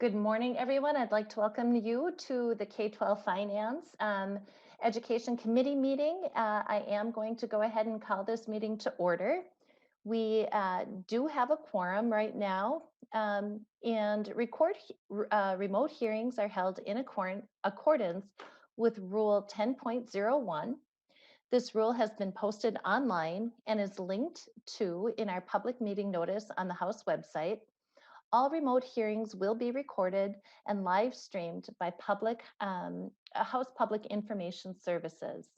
Good morning, everyone. I'd like to welcome you to the K-12 Finance Education Committee meeting. I am going to go ahead and call this meeting to order. We do have a quorum right now, and remote hearings are held in accordance with Rule 10.01. This rule has been posted online and is linked to in our public meeting notice on the House website. All remote hearings will be recorded and live streamed by House Public Information Services.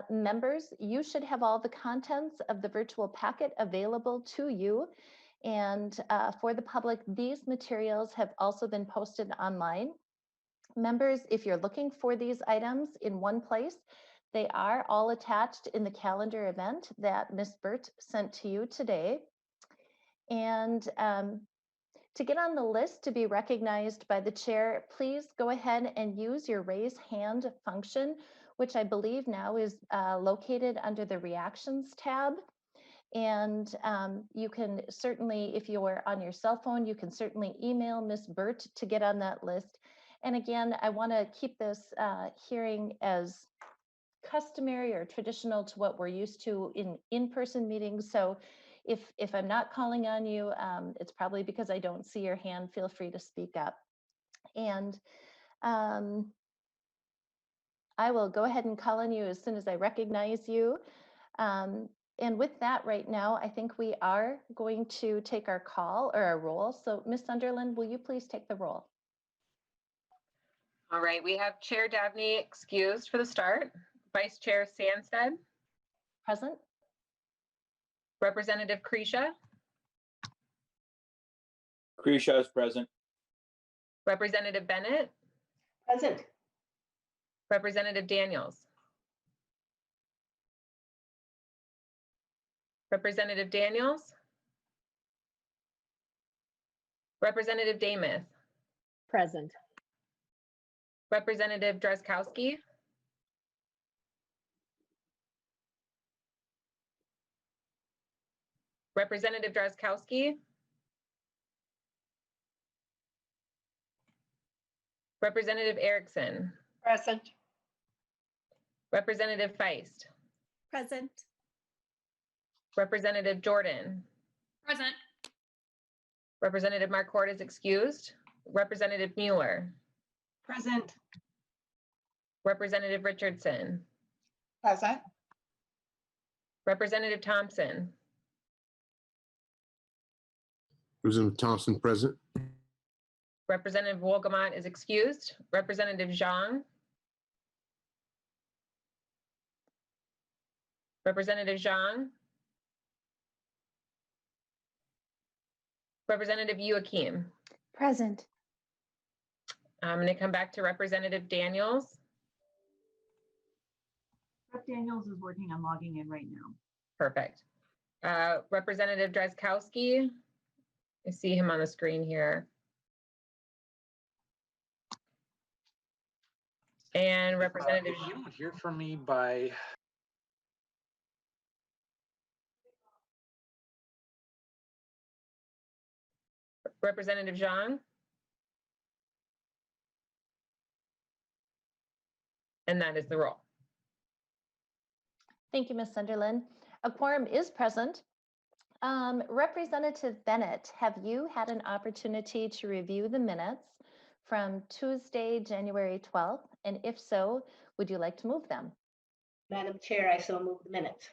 Members, you should have all the contents of the virtual packet available to you. And for the public, these materials have also been posted online. Members, if you're looking for these items in one place, they are all attached in the calendar event that Ms. Burt sent to you today. And to get on the list to be recognized by the chair, please go ahead and use your raise hand function, which I believe now is located under the reactions tab. And you can certainly, if you're on your cell phone, you can certainly email Ms. Burt to get on that list. And again, I want to keep this hearing as customary or traditional to what we're used to in-person meetings. So if I'm not calling on you, it's probably because I don't see your hand. Feel free to speak up. And I will go ahead and call on you as soon as I recognize you. And with that right now, I think we are going to take our call or our roll. So Ms. Sunderland, will you please take the roll? All right, we have Chair Dabney excused for the start. Vice Chair Sandstead. Present. Representative Kresha. Kresha is present. Representative Bennett. Present. Representative Daniels. Representative Daniels. Representative Damath. Present. Representative Drazkowski. Representative Drazkowski. Representative Erickson. Present. Representative Feist. Present. Representative Jordan. Present. Representative Marquardt is excused. Representative Mueller. Present. Representative Richardson. Present. Representative Thompson. Representative Thompson present. Representative Wolgamott is excused. Representative Zhang. Representative Zhang. Representative Joachim. Present. I'm going to come back to Representative Daniels. Rep. Daniels is working on logging in right now. Perfect. Representative Drazkowski. I see him on the screen here. And Representative. If you don't hear from me by. Representative Zhang. And that is the roll. Thank you, Ms. Sunderland. A quorum is present. Representative Bennett, have you had an opportunity to review the minutes from Tuesday, January 12th? And if so, would you like to move them? Madam Chair, I so move the minutes.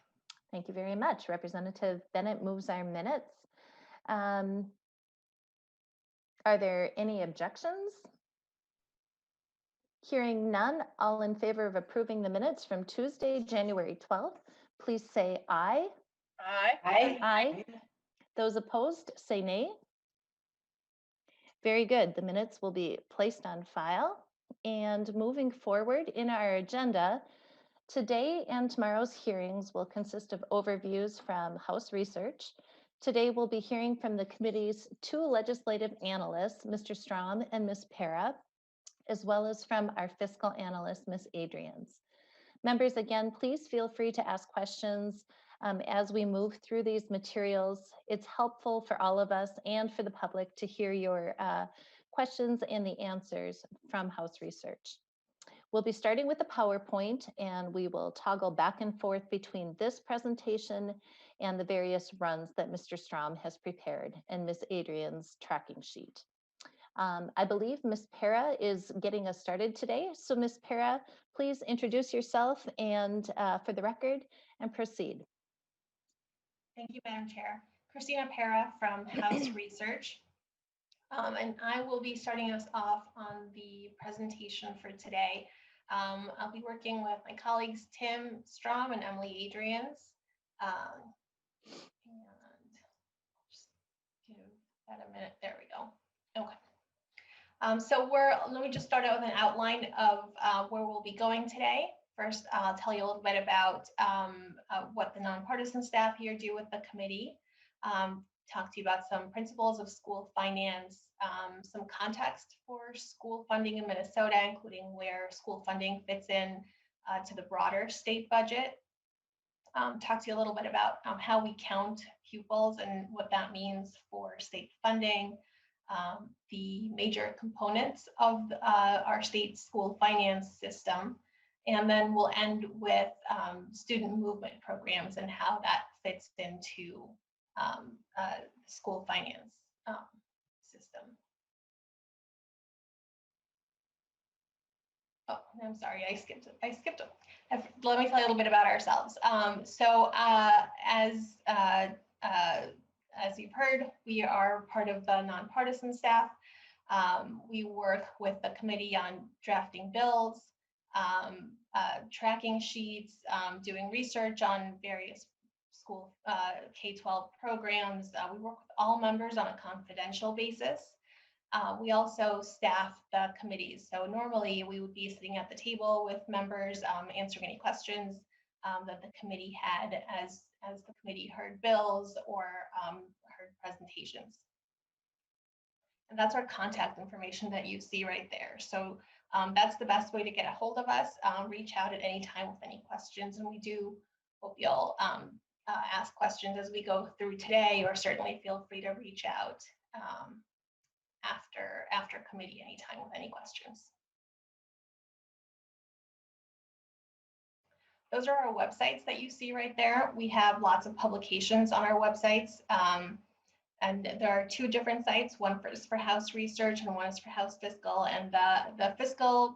Thank you very much. Representative Bennett moves our minutes. Are there any objections? Hearing none, all in favor of approving the minutes from Tuesday, January 12th, please say aye. Aye. Aye. Aye. Those opposed, say nay. Very good. The minutes will be placed on file. And moving forward in our agenda, today and tomorrow's hearings will consist of overviews from House Research. Today we'll be hearing from the committee's two legislative analysts, Mr. Strom and Ms. Para, as well as from our fiscal analyst, Ms. Adrians. Members, again, please feel free to ask questions as we move through these materials. It's helpful for all of us and for the public to hear your questions and the answers from House Research. We'll be starting with the PowerPoint, and we will toggle back and forth between this presentation and the various runs that Mr. Strom has prepared and Ms. Adrian's tracking sheet. I believe Ms. Para is getting us started today. So Ms. Para, please introduce yourself and for the record and proceed. Thank you, Madam Chair. Christina Para from House Research. And I will be starting us off on the presentation for today. I'll be working with my colleagues, Tim Strom and Emily Adrians. And just give that a minute. There we go. Okay. Let me just start out with an outline of where we'll be going today. First, I'll tell you a little bit about what the nonpartisan staff here do with the committee. Talk to you about some principles of school finance, some context for school funding in Minnesota, including where school funding fits in to the broader state budget. Talk to you a little bit about how we count pupils and what that means for state funding. The major components of our state school finance system. And then we'll end with student movement programs and how that fits into the school finance system. Oh, I'm sorry, I skipped it. Let me tell you a little bit about ourselves. As you've heard, we are part of the nonpartisan staff. We work with the committee on drafting bills, tracking sheets, doing research on various school K-12 programs. We work with all members on a confidential basis. We also staff the committees. So normally we would be sitting at the table with members answering any questions that the committee had as the committee heard bills or heard presentations. And that's our contact information that you see right there. So that's the best way to get a hold of us. Reach out at any time with any questions. And we do hope you'll ask questions as we go through today, or certainly feel free to reach out after committee anytime with any questions. Those are our websites that you see right there. We have lots of publications on our websites. And there are two different sites. One is for House Research and one is for House Fiscal. And the fiscal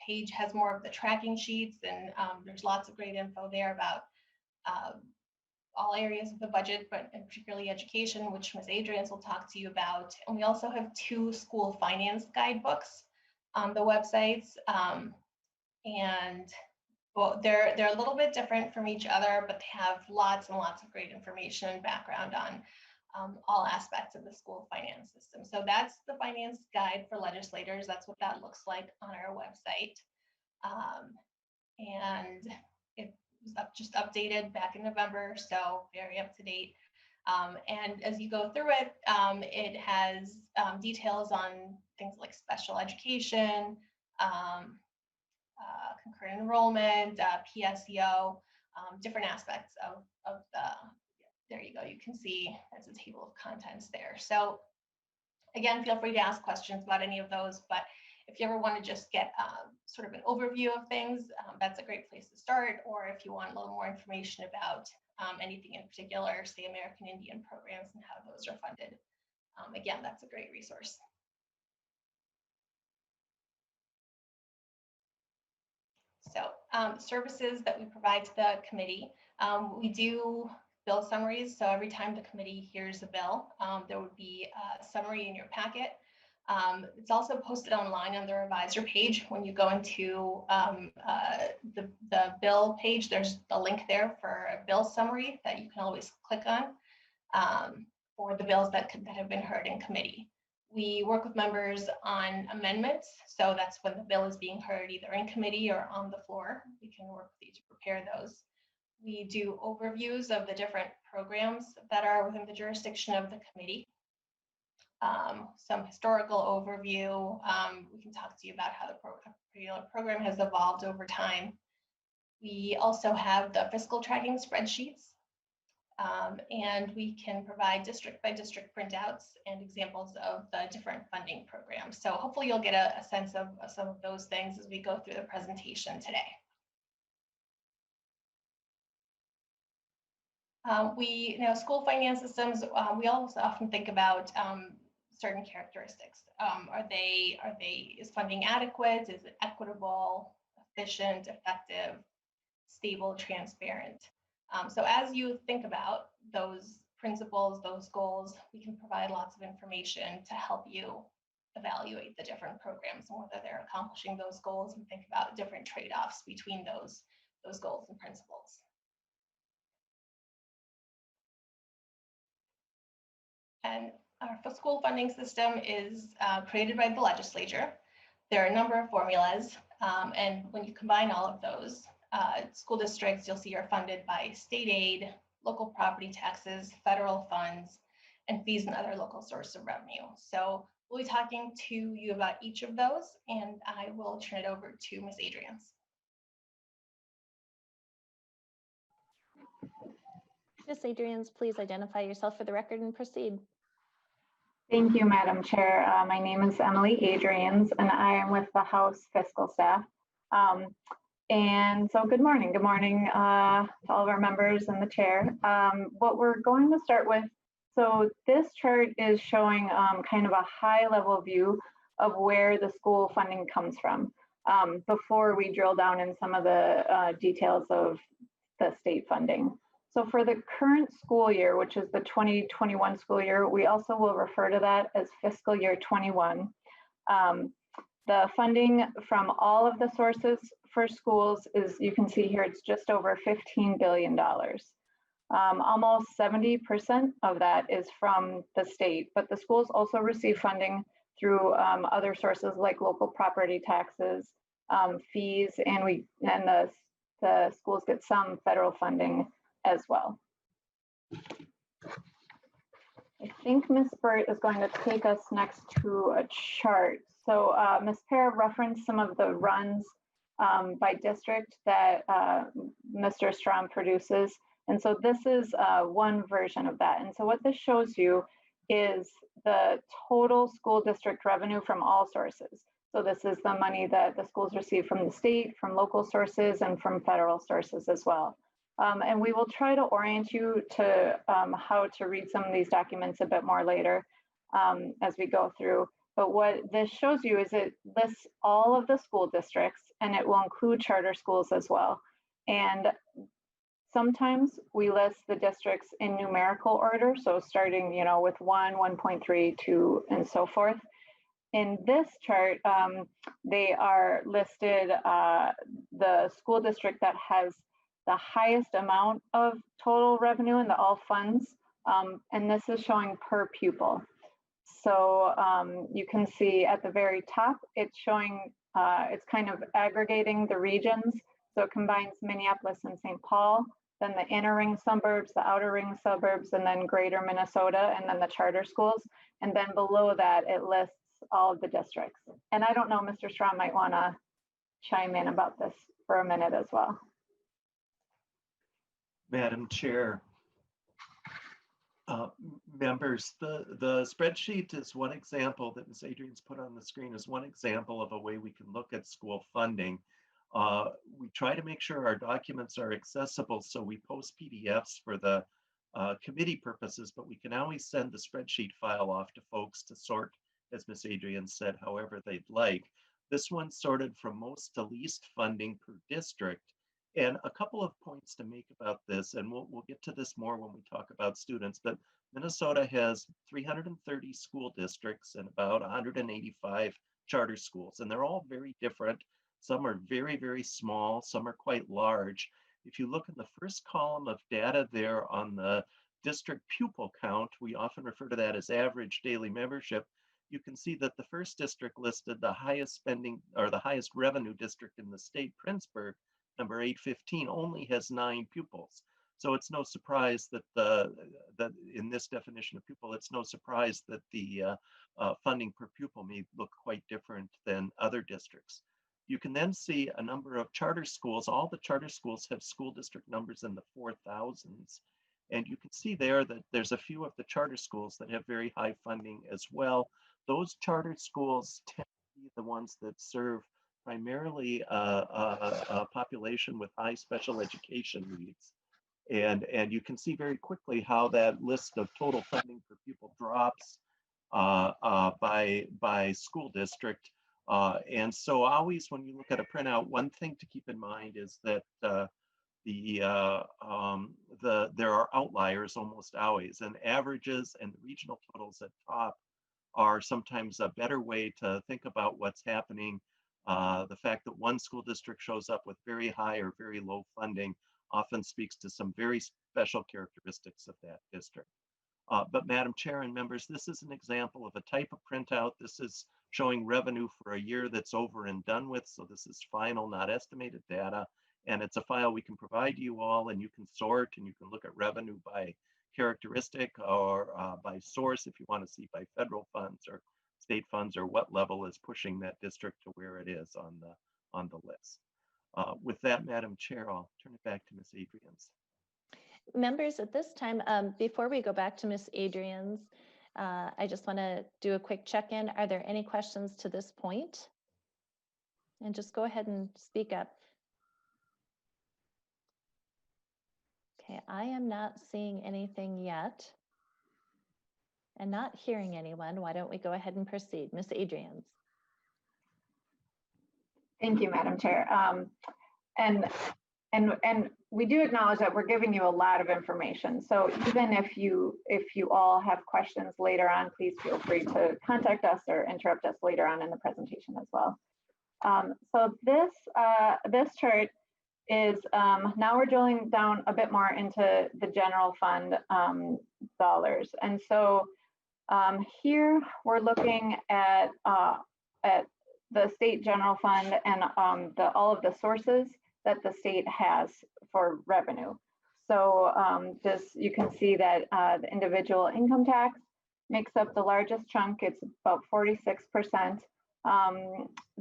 page has more of the tracking sheets, and there's lots of great info there about all areas of the budget, but particularly education, which Ms. Adrians will talk to you about. And we also have two school finance guidebooks on the websites. Well, they're a little bit different from each other, but they have lots and lots of great information and background on all aspects of the school finance system. So that's the finance guide for legislators. That's what that looks like on our website. And it was just updated back in November, so very up to date. And as you go through it, it has details on things like special education, concurrent enrollment, PSEO, different aspects of the, there you go, you can see there's a table of contents there. So again, feel free to ask questions about any of those, but if you ever want to just get sort of an overview of things, that's a great place to start. Or if you want a little more information about anything in particular, say American Indian programs and how those are funded, again, that's a great resource. So services that we provide to the committee, we do bill summaries. So every time the committee hears a bill, there would be a summary in your packet. It's also posted online on the revisor page. When you go into the bill page, there's a link there for a bill summary that you can always click on for the bills that have been heard in committee. We work with members on amendments. So that's when the bill is being heard either in committee or on the floor. We can work with you to prepare those. We do overviews of the different programs that are within the jurisdiction of the committee. Some historical overview. We can talk to you about how the program has evolved over time. We also have the fiscal tracking spreadsheets. And we can provide district by district printouts and examples of the different funding programs. programs. So hopefully you'll get a sense of some of those things as we go through the presentation today. School finance systems, we also often think about certain characteristics. Is funding adequate? Is it equitable, efficient, effective, stable, transparent? So as you think about those principles, those goals, we can provide lots of information to help you evaluate the different programs and whether they're accomplishing those goals, and think about different trade-offs between those goals and principles. And our school funding system is created by the legislature. There are a number of formulas, and when you combine all of those, school districts, you'll see, are funded by state aid, local property taxes, federal funds, and fees and other local sources of revenue. So we'll be talking to you about each of those, and I will turn it over to Ms. Adrians. Ms. Adrians, please identify yourself for the record and proceed. Thank you, Madam Chair. My name is Emily Adrians, and I am with the House Fiscal Staff. And so good morning to all of our members and the chair. What we're going to start with, so this chart is showing kind of a high level view of where the school funding comes from before we drill down in some of the details of the state funding. So for the current school year, which is the 2021 school year, we also will refer to that as fiscal year 21. The funding from all of the sources for schools is, you can see here, it's just over $15 billion. Almost 70% of that is from the state, but the schools also receive funding through other sources like local property taxes, fees, and the schools get some federal funding as well. I think Ms. Burt is going to take us next to a chart. So Ms. Para referenced some of the runs by district that Mr. Strom produces. And so this is one version of that. And so what this shows you is the total school district revenue from all sources. So this is the money that the schools receive from the state, from local sources, and from federal sources as well. And we will try to orient you to how to read some of these documents a bit more later as we go through. But what this shows you is it lists all of the school districts, and it will include charter schools as well. And sometimes we list the districts in numerical order, so starting, with 1, 1.3, 2, and so forth. In this chart, they are listed the school district that has the highest amount of total revenue in the all funds, and this is showing per pupil. So you can see at the very top, it's showing, it's kind of aggregating the regions. So it combines Minneapolis and St. Paul, then the inner ring suburbs, the outer ring suburbs, and then greater Minnesota, and then the charter schools. And then below that, it lists all of the districts. And I don't know, Mr. Strom might wanna chime in about this for a minute as well. Madam Chair, members, the spreadsheet is one example that Ms. Adrian's put on the screen, is one example of a way we can look at school funding. We try to make sure our documents are accessible, so we post PDFs for the committee purposes, but we can always send the spreadsheet file off to folks to sort, as Ms. Adrian said, however they'd like. This one's sorted from most to least funding per district. And a couple of points to make about this, and we'll get to this more when we talk about students, but Minnesota has 330 school districts and about 185 charter schools, and they're all very different. Some are very, very small, some are quite large. If you look in the first column of data there on the district pupil count, we often refer to that as average daily membership. You can see that the first district listed, the highest spending or the highest revenue district in the state, Princeburg, number 815, only has 9 pupils. So it's no surprise that that in this definition of pupil, it's no surprise that the funding per pupil may look quite different than other districts. You can then see a number of charter schools. All the charter schools have school district numbers in the 4,000s. And you can see there that there's a few of the charter schools that have very high funding as well. those charter schools tend to be the ones that serve primarily a population with high special education needs. And you can see very quickly how that list of total funding per pupil drops by school district. And so always when you look at a printout, one thing to keep in mind is that there are outliers almost always, and averages and the regional totals at top are sometimes a better way to think about what's happening. The fact that one school district shows up with very high or very low funding often speaks to some very special characteristics of that district. But Madam Chair and members, this is an example of a type of printout. This is showing revenue for a year that's over and done with. So this is final, not estimated data. And it's a file we can provide you all, and you can sort and you can look at revenue by characteristic or by source if you want to see by federal funds or state funds or what level is pushing that district to where it is on the list. With that, Madam Chair, I'll turn it back to Ms. Adrians. Members, at this time, before we go back to Ms. Adrians, I just want to do a quick check-in. Are there any questions to this point? And just go ahead and speak up. Okay, I am not seeing anything yet and not hearing anyone. Why don't we go ahead and proceed? Ms. Adrians. Thank you, Madam Chair. And we do acknowledge that we're giving you a lot of information. So even if you all have questions later on, please feel free to contact us or interrupt us later on in the presentation as well. So this chart is now we're drilling down a bit more into the general fund dollars. And so here we're looking at the state general fund and all of the sources that the state has for revenue. So you can see that the individual income tax makes up the largest chunk. It's about 46%.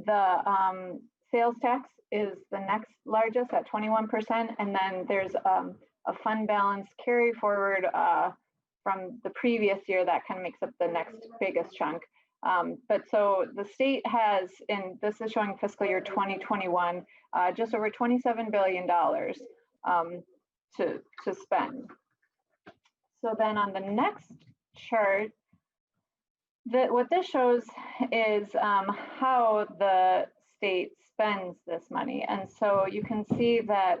The sales tax is the next largest at 21%. And then there's a fund balance carry forward from the previous year that kind of makes up the next biggest chunk. But so the state has, and this is showing fiscal year 2021, just over $27 billion to spend. So then on the next chart, what this shows is how the state spends this money. And so you can see that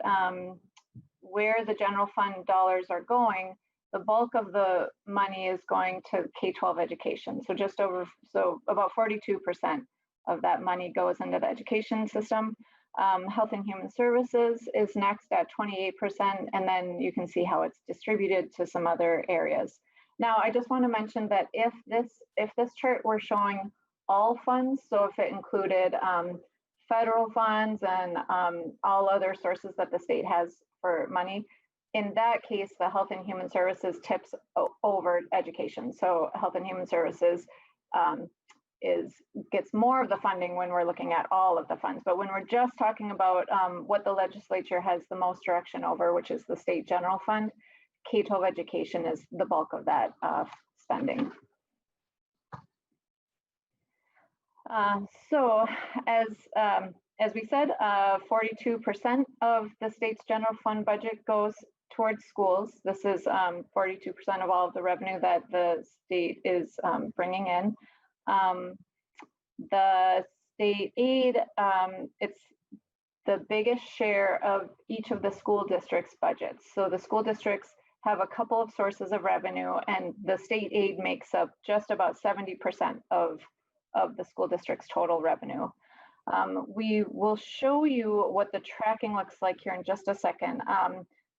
where the general fund dollars are going, the bulk of the money is going to K-12 education. So about 42% of that money goes into the education system. Health and Human Services is next at 28%, and then you can see how it's distributed to some other areas. Now, I just want to mention that if this chart were showing all funds, so if it included federal funds and all other sources that the state has for money, in that case, the Health and Human Services tips over education. So Health and Human Services gets more of the funding when we're looking at all of the funds. But when we're just talking about what the legislature has the most direction over, which is the state general fund, K-12 education is the bulk of that spending. So as we said, 42% of the state's general fund budget goes towards schools. This is 42% of all of the revenue that the state is bringing in. The state aid, it's the biggest share of each of the school districts' budgets. So the school districts have a couple of sources of revenue, and the state aid makes up just about 70% of the school district's total revenue. We will show you what the tracking looks like here in just a second,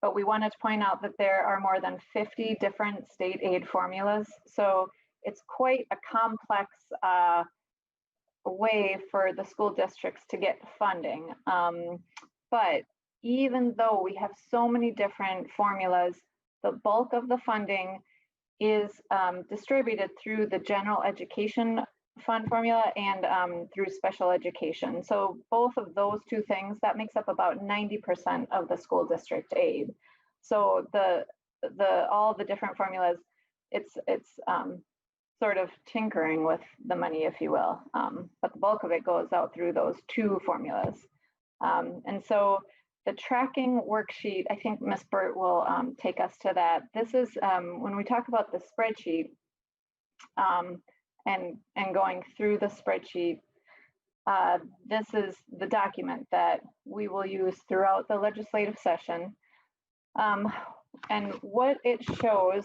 but we wanted to point out that there are more than 50 different state aid formulas. So it's quite a complex way for the school districts to get funding. But even though we have so many different formulas, the bulk of the funding is distributed through the general education fund formula and through special education. So both of those two things, that makes up about 90% of the school district aid. So all the different formulas, it's sort of tinkering with the money, if you will. But the bulk of it goes out through those two formulas. And so the tracking worksheet, I think Ms. Burt will take us to that. This is when we talk about the spreadsheet and going through the spreadsheet, this is the document that we will use throughout the legislative session. And what it shows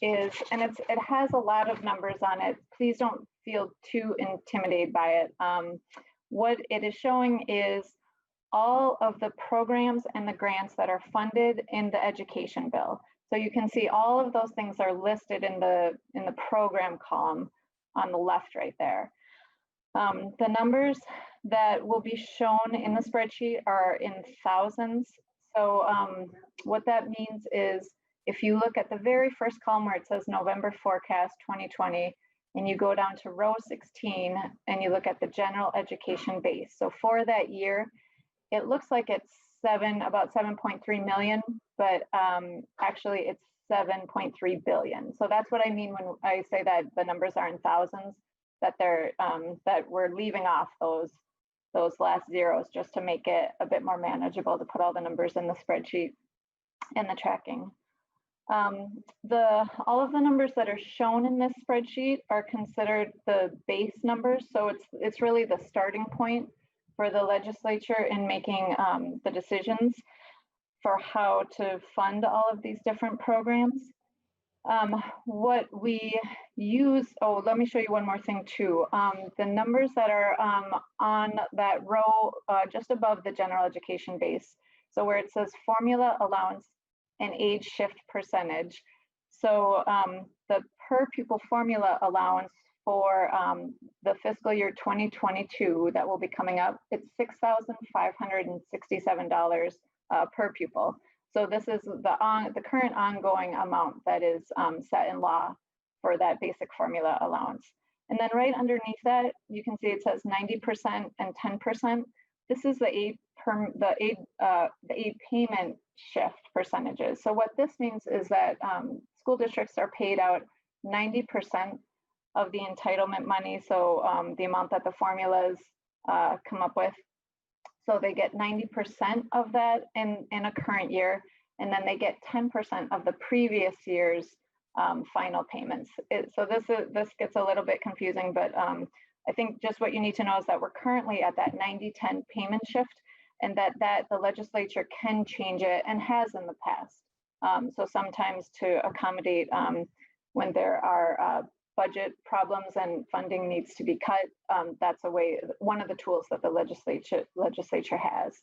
is, and it has a lot of numbers on it. Please don't feel too intimidated by it. What it is showing is all of the programs and the grants that are funded in the education bill. So you can see all of those things are listed in the program column on the left right there. The numbers that will be shown in the spreadsheet are in thousands. So what that means is if you look at the very first column where it says November forecast 2020, and you go down to row 16 and you look at the general education base. So for that year, it looks like it's about 7.3 million, but actually it's 7.3 billion. So that's what I mean when I say that the numbers are in thousands, that they're that we're leaving off those last zeros just to make it a bit more manageable to put all the numbers in the spreadsheet and the tracking. All of the numbers that are shown in this spreadsheet are considered the base numbers. So it's really the starting point for the legislature in making the decisions for how to fund all of these different programs. What we use, let me show you one more thing too. The numbers that are on that row just above the general education base. So where it says formula allowance and age shift percentage. So the per pupil formula allowance for the fiscal year 2022 that will be coming up, it's $6,567 per pupil. So this is the current ongoing amount that is set in law for that basic formula allowance. And then right underneath that, you can see it says 90% and 10%. This is the aid payment shift percentages. So what this means is that school districts are paid out 90% of the entitlement money. So the amount that the formulas come up with. So they get 90% of that in a current year, and then they get 10% of the previous year's final payments. So this gets a little bit confusing, but I think just what you need to know is that we're currently at that 90-10 payment shift, and that the legislature can change it and has in the past. So sometimes to accommodate when there are budget problems and funding needs to be cut, that's one of the tools that the legislature has.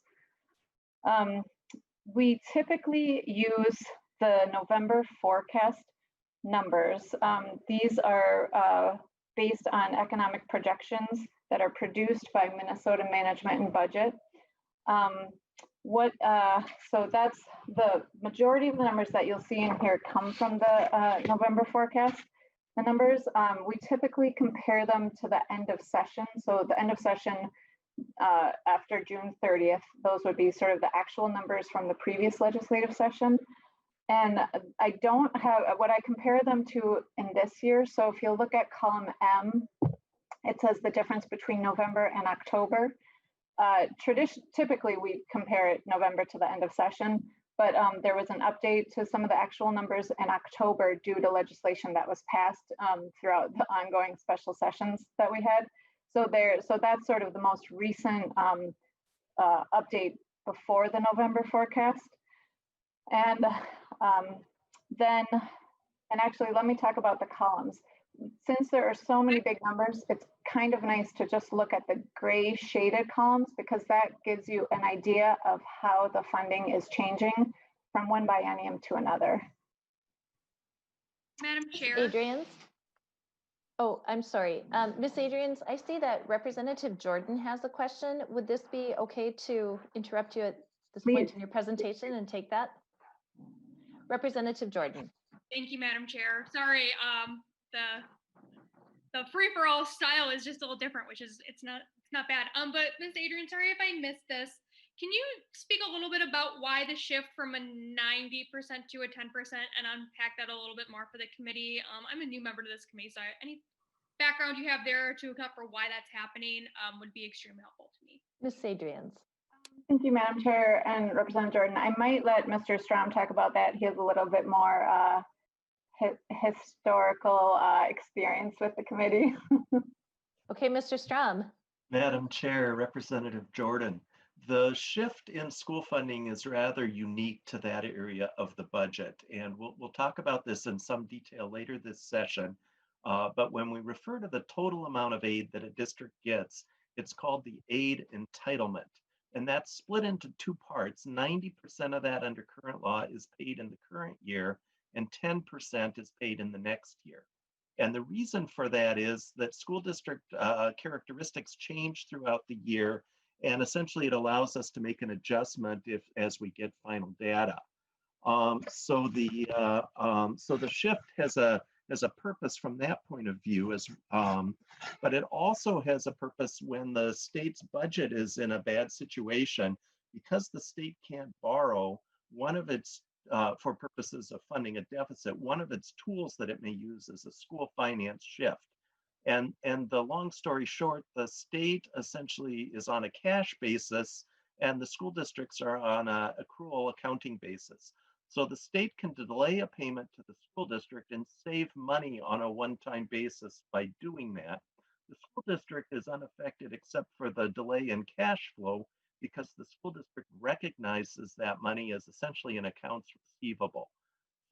We typically use the November forecast numbers. These are based on economic projections that are produced by Minnesota Management and Budget. So that's the majority of the numbers that you'll see in here come from the November forecast. The numbers, we typically compare them to the end of session. So the end of session after June 30th, those would be sort of the actual numbers from the previous legislative session. And I don't have what I compare them to in this year. So if you look at column M, it says the difference between November and October. Typically we compare it November to the end of session, but there was an update to some of the actual numbers in October due to legislation that was passed throughout the ongoing special sessions that we had. So that's sort of the most recent update before the November forecast. And actually, let me talk about the columns. Since there are so many big numbers, it's kind of nice to just look at the gray shaded columns, because that gives you an idea of how the funding is changing from one biennium to another. Madam Chair. Adrians? Oh, I'm sorry. Ms. Adrians, I see that Representative Jordan has a question. Would this be okay to interrupt you at this point in your presentation and take that? Representative Jordan. Thank you, Madam Chair. Sorry, the free-for-all style is just a little different, which is it's not bad. But Ms. Adrian, sorry if I missed this. Can you speak a little bit about why the shift from a 90% to a 10% and unpack that a little bit more for the committee? I'm a new member to this committee, so any background you have there to account for why that's happening would be extremely helpful to me. Ms. Adrians. Thank you, Madam Chair and Representative Jordan. I might let Mr. Strom talk about that. He has a little bit more historical experience with the committee. Okay, Mr. Strom. Madam Chair, Representative Jordan, the shift in school funding is rather unique to that area of the budget. And we'll talk about this in some detail later this session. But when we refer to the total amount of aid that a district gets, it's called the aid entitlement. And that's split into two parts. 90% of that under current law is paid in the current year, and 10% is paid in the next year. And the reason for that is that school district characteristics change throughout the year, and essentially it allows us to make an adjustment as we get final data. So the shift has a purpose from that point of view, but it also has a purpose when the state's budget is in a bad situation, because the state can't borrow. One of its for purposes of funding a deficit, one of its tools that it may use is a school finance shift. And the long story short, the state essentially is on a cash basis and the school districts are on an accrual accounting basis. So the state can delay a payment to the school district and save money on a one-time basis by doing that. The school district is unaffected except for the delay in cash flow, because the school district recognizes that money as essentially an accounts receivable.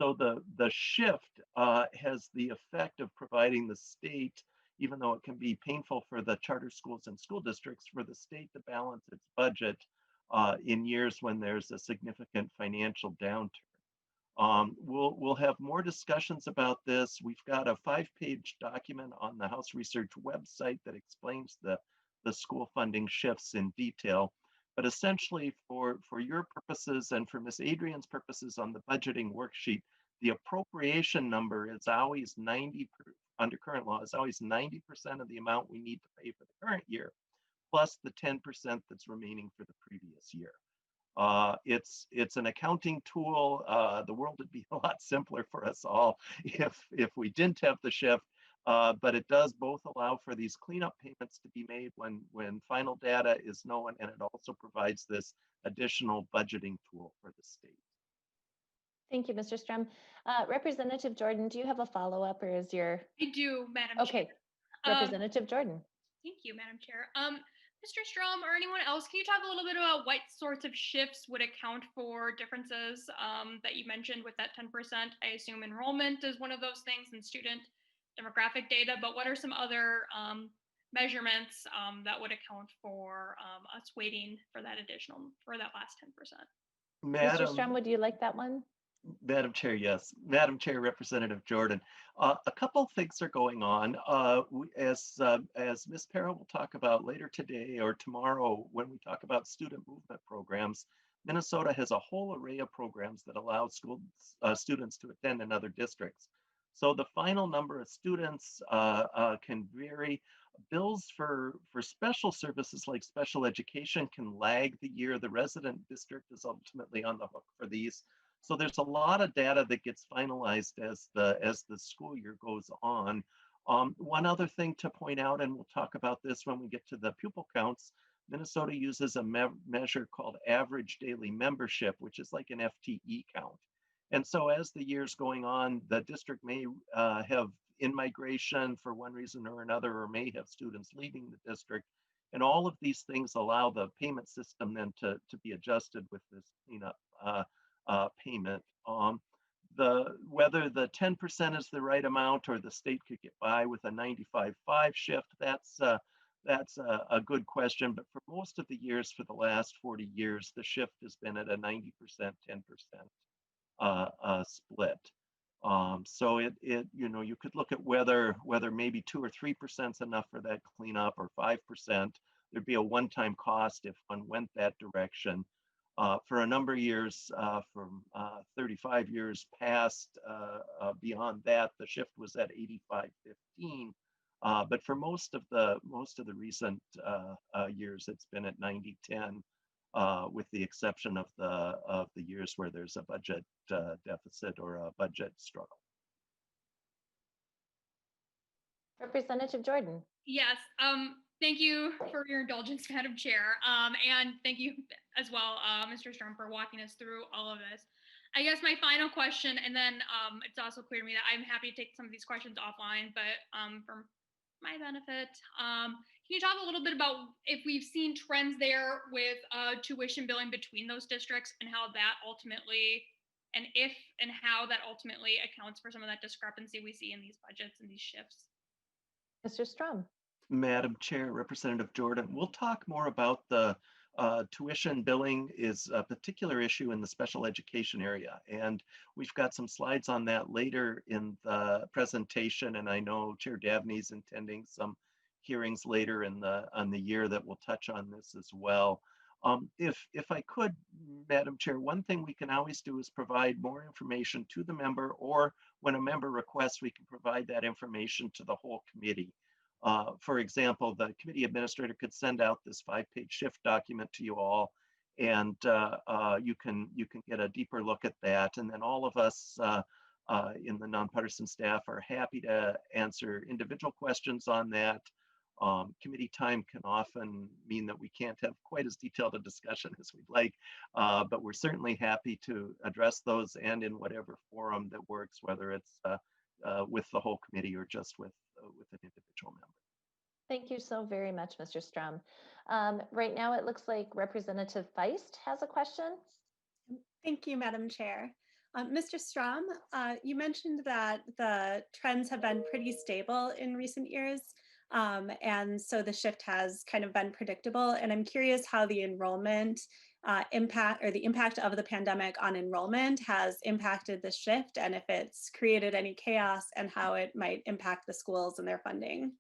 So the shift has the effect of providing the state, even though it can be painful for the charter schools and school districts, for the state to balance its budget in years when there's a significant financial downturn. We'll have more discussions about this. We've got a 5-page document on the House Research website that explains the school funding shifts in detail. But essentially, for your purposes and for Ms. Adrian's purposes on the budgeting worksheet, the appropriation number is always under current law, is always 90% of the amount we need to pay for the current year, plus the 10% that's remaining for the previous year. It's an accounting tool. The world would be a lot simpler for us all if we didn't have the shift. But it does both allow for these cleanup payments to be made when final data is known, and it also provides this additional budgeting tool for the state. Thank you, Mr. Strom. Representative Jordan, do you have a follow-up, or is your... I do, Madam Okay, Chair. Representative Jordan. Thank you, Madam Chair. Mr. Strom or anyone else, can you talk a little bit about what sorts of shifts would account for differences that you mentioned with that 10%? I assume enrollment is one of those things, and student demographic data, but what are some other measurements that would account for us waiting for that last 10%? Mr. Strom, would you like that one? Madam Chair, yes. Madam Chair, Representative Jordan. A couple things are going on. As Ms. Para will talk about later today or tomorrow when we talk about student movement programs, Minnesota has a whole array of programs that allow students to attend in other districts. So the final number of students can vary. Bills for special services like special education can lag the year. The resident district is ultimately on the hook for these. So there's a lot of data that gets finalized as the school year goes on. One other thing to point out, and we'll talk about this when we get to the pupil counts, Minnesota uses a measure called average daily membership, which is like an FTE count. And so as the year's going on, the district may have in-migration for one reason or another, or may have students leaving the district. And all of these things allow the payment system then to be adjusted with this cleanup payment. Whether the 10% is the right amount or the state could get by with a 95-5 shift, that's a good question. But for most of the years for the last 40 years, the shift has been at a 90%, 10% split. So you could look at whether maybe 2 or 3% is enough for that cleanup, or 5%. There'd be a one-time cost if one went that direction. For a number of years, from 35 years past, beyond that, the shift was at 85-15. But for most of the recent years, it's been at 90-10. with the exception of the years where there's a budget deficit or a budget struggle. Representative Jordan. Yes, thank you for your indulgence, Madam Chair. And thank you as well, Mr. Strom, for walking us through all of this. I guess my final question, and then it's also clear to me that I'm happy to take some of these questions offline, but for my benefit, can you talk a little bit about if we've seen trends there with tuition billing between those districts and how that ultimately, and if and how that ultimately accounts for some of that discrepancy we see in these budgets and these shifts? Mr. Strom. Madam Chair, Representative Jordan, we'll talk more about the tuition billing is a particular issue in the special education area. And we've got some slides on that later in the presentation. And I know Chair Dabney's intending some hearings later in the year that will touch on this as well. If I could, Madam Chair, one thing we can always do is provide more information to the member, or when a member requests, we can provide that information to the whole committee. For example, the committee administrator could send out this 5-page shift document to you all, and you can get a deeper look at that. And then all of us in the nonpartisan staff are happy to answer individual questions on that. Committee time can often mean that we can't have quite as detailed a discussion as we'd like, but we're certainly happy to address those and in whatever forum that works, whether it's with the whole committee or just with an individual member. Thank you so very much, Mr. Strom. Right now, it looks like Representative Feist has a question. Thank you, Madam Chair. Mr. Strom, you mentioned that the trends have been pretty stable in recent years, and so the shift has kind of been predictable. And I'm curious how the enrollment impact, or the impact of the pandemic on enrollment, has impacted the shift, and if it's created any chaos, and how it might impact the schools and their funding.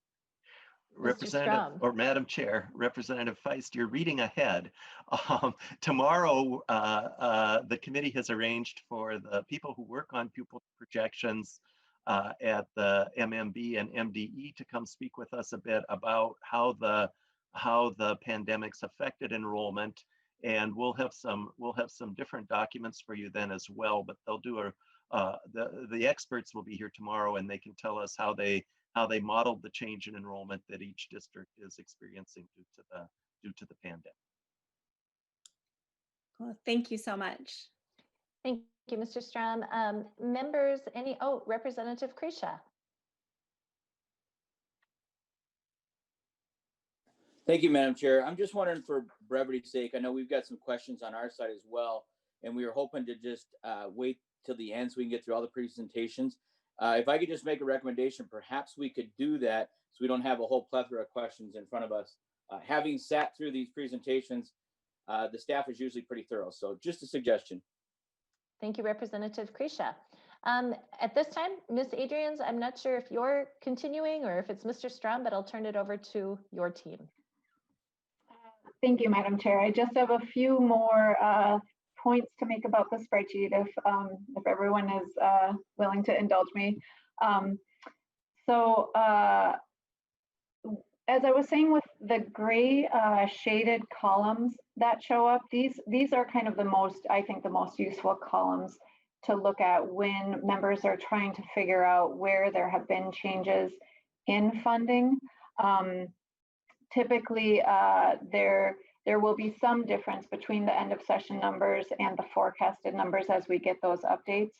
Representative or Madam Chair, Representative Feist, you're reading ahead. Tomorrow, the committee has arranged for the people who work on pupil projections at the MMB and MDE to come speak with us a bit about how the pandemic's affected enrollment, and we'll have some different documents for you then as well. But they'll do the experts will be here tomorrow, and they can tell us how they modeled the change in enrollment that each district is experiencing due to the pandemic. Well, thank you so much. Thank you, Mr. Strom. Members, Representative Krisha. Thank you, Madam Chair. I'm just wondering, for brevity's sake, I know we've got some questions on our side as well, and we were hoping to just wait till the end so we can get through all the presentations. If I could just make a recommendation, perhaps we could do that so we don't have a whole plethora of questions in front of us. Having sat through these presentations, the staff is usually pretty thorough. So just a suggestion. Thank you, Representative Krisha. At this time, Ms. Adrians, I'm not sure if you're continuing or if it's Mr. Strom, but I'll turn it over to your team. Thank you, Madam Chair. I just have a few more points to make about the spreadsheet if everyone is willing to indulge me. As I was saying, with the gray shaded columns that show up, these are kind of the most useful columns to look at when members are trying to figure out where there have been changes in funding. Typically, there will be some difference between the end of session numbers and the forecasted numbers as we get those updates.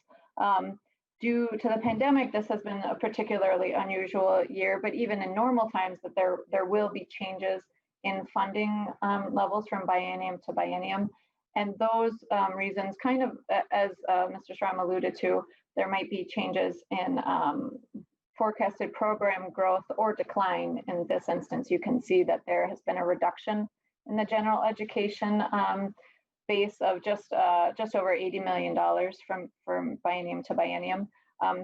Due to the pandemic, this has been a particularly unusual year, but even in normal times, that there will be changes in funding levels from biennium to biennium. And those reasons, kind of as Mr. Strom alluded to, there might be changes in forecasted program growth or decline. In this instance, you can see that there has been a reduction in the general education base of just over $80 million from biennium to biennium.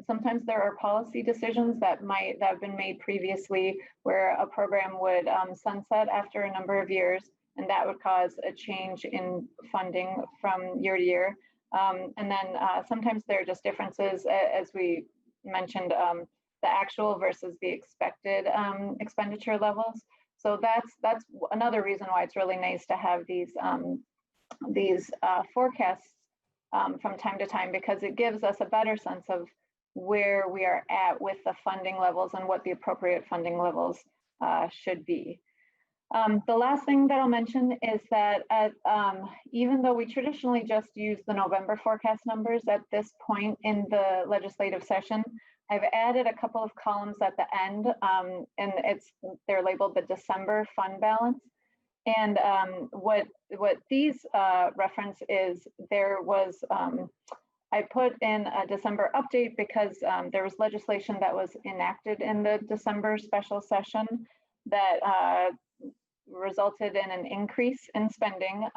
Sometimes there are policy decisions that have been made previously where a program would sunset after a number of years, and that would cause a change in funding from year to year. And then sometimes there are just differences, as we mentioned, the actual versus the expected expenditure levels. So that's another reason why it's really nice to have these forecasts from time to time, because it gives us a better sense of where we are at with the funding levels and what the appropriate funding levels should be. The last thing that I'll mention is that even though we traditionally just use the November forecast numbers at this point in the legislative session, I've added a couple of columns at the end, and they're labeled the December fund balance. And what these reference is, there was, I put in a December update because there was legislation that was enacted in the December special session that resulted in an increase in spending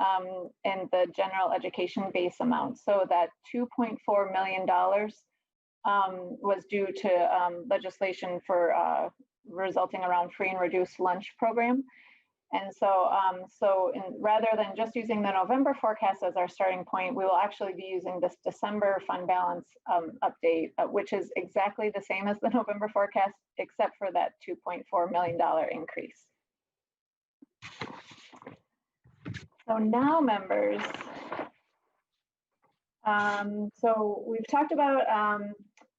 in the general education base amount. So that $2.4 million was due to legislation for resulting around free and reduced lunch program. And so, rather than just using the November forecast as our starting point, we will actually be using this December fund balance update, which is exactly the same as the November forecast, except for that $2.4 million increase. So now, members, so we've talked about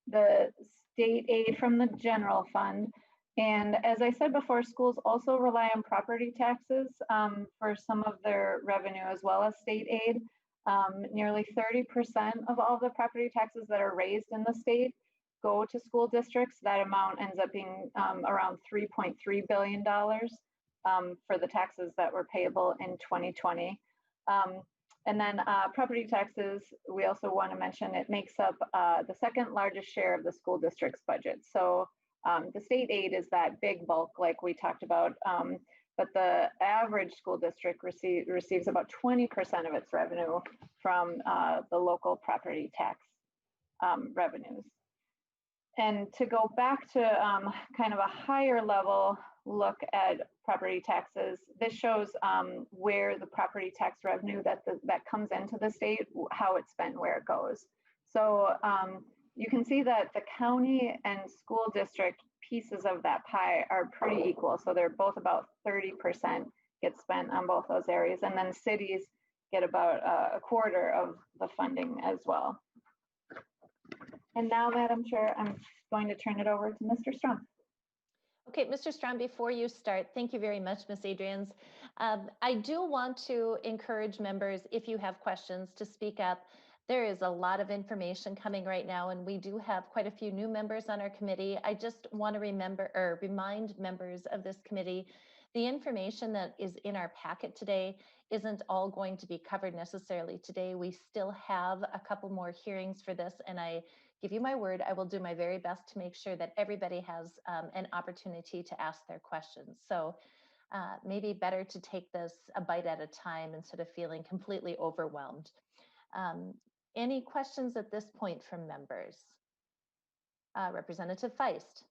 the state aid from the general fund. And as I said before, schools also rely on property taxes for some of their revenue, as well as state aid. Nearly 30% of all the property taxes that are raised in the state go to school districts. That amount ends up being around $3.3 billion for the taxes that were payable in 2020. And then property taxes, we also want to mention, it makes up the second largest share of the school district's budget. So the state aid is that big bulk like we talked about, but the average school district receives about 20% of its revenue from the local property tax revenues. And to go back to kind of a higher level look at property taxes, this shows where the property tax revenue that comes into the state, how it's spent, where it goes. So you can see that the county and school district pieces of that pie are pretty equal. So they're both about 30% get spent on both those areas. And then cities get about a quarter of the funding as well. And now, Madam Chair, I'm going to turn it over to Mr. Strom. Okay, Mr. Strom, before you start, thank you very much, Ms. Adrians. I do want to encourage members, if you have questions, to speak up. There is a lot of information coming right now, and we do have quite a few new members on our committee. I just want to remind members of this committee, the information that is in our packet today isn't all going to be covered necessarily today. We still have a couple more hearings for this, and I give you my word, I will do my very best to make sure that everybody has an opportunity to ask their questions. So maybe better to take this a bite at a time instead of feeling completely overwhelmed. Any questions at this point from members? Representative Feist.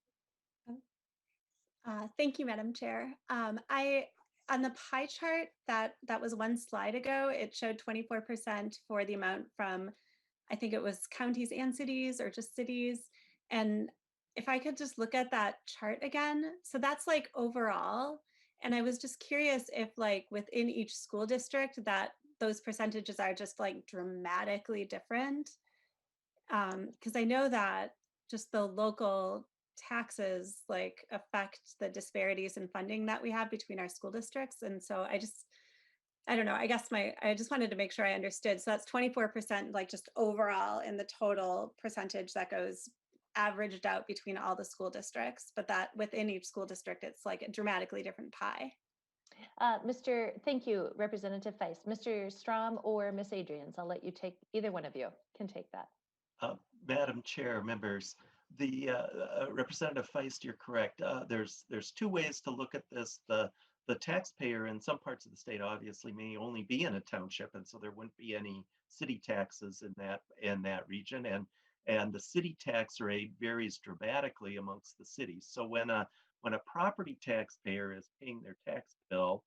Thank you, Madam Chair. On the pie chart that was one slide ago, it showed 24% for the amount from, I think it was counties and cities, or just cities. And if I could just look at that chart again, so that's like overall. And I was just curious if like within each school district that those percentages are just like dramatically different. Because I know that just the local taxes like affect the disparities in funding that we have between our school districts. And so I don't know, I guess I just wanted to make sure I understood. So that's 24% like just overall in the total percentage that goes averaged out between all the school districts, but that within each school district, it's like a dramatically different pie. Thank you, Representative Feist. Mr. Strom or Ms. Adrians, I'll let you take, either one of you can take that. Madam Chair, members, the Representative Feist, you're correct. There's two ways to look at this. The taxpayer in some parts of the state obviously may only be in a township, and so there wouldn't be any city taxes in that region. And the city tax rate varies dramatically amongst the cities. So when a property taxpayer is paying their tax bill,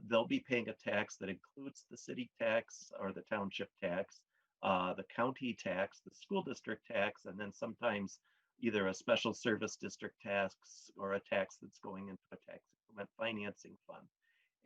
they'll be paying a tax that includes the city tax or the township tax, the county tax, the school district tax, and then sometimes either a special service district tax or a tax that's going into a tax increment financing fund.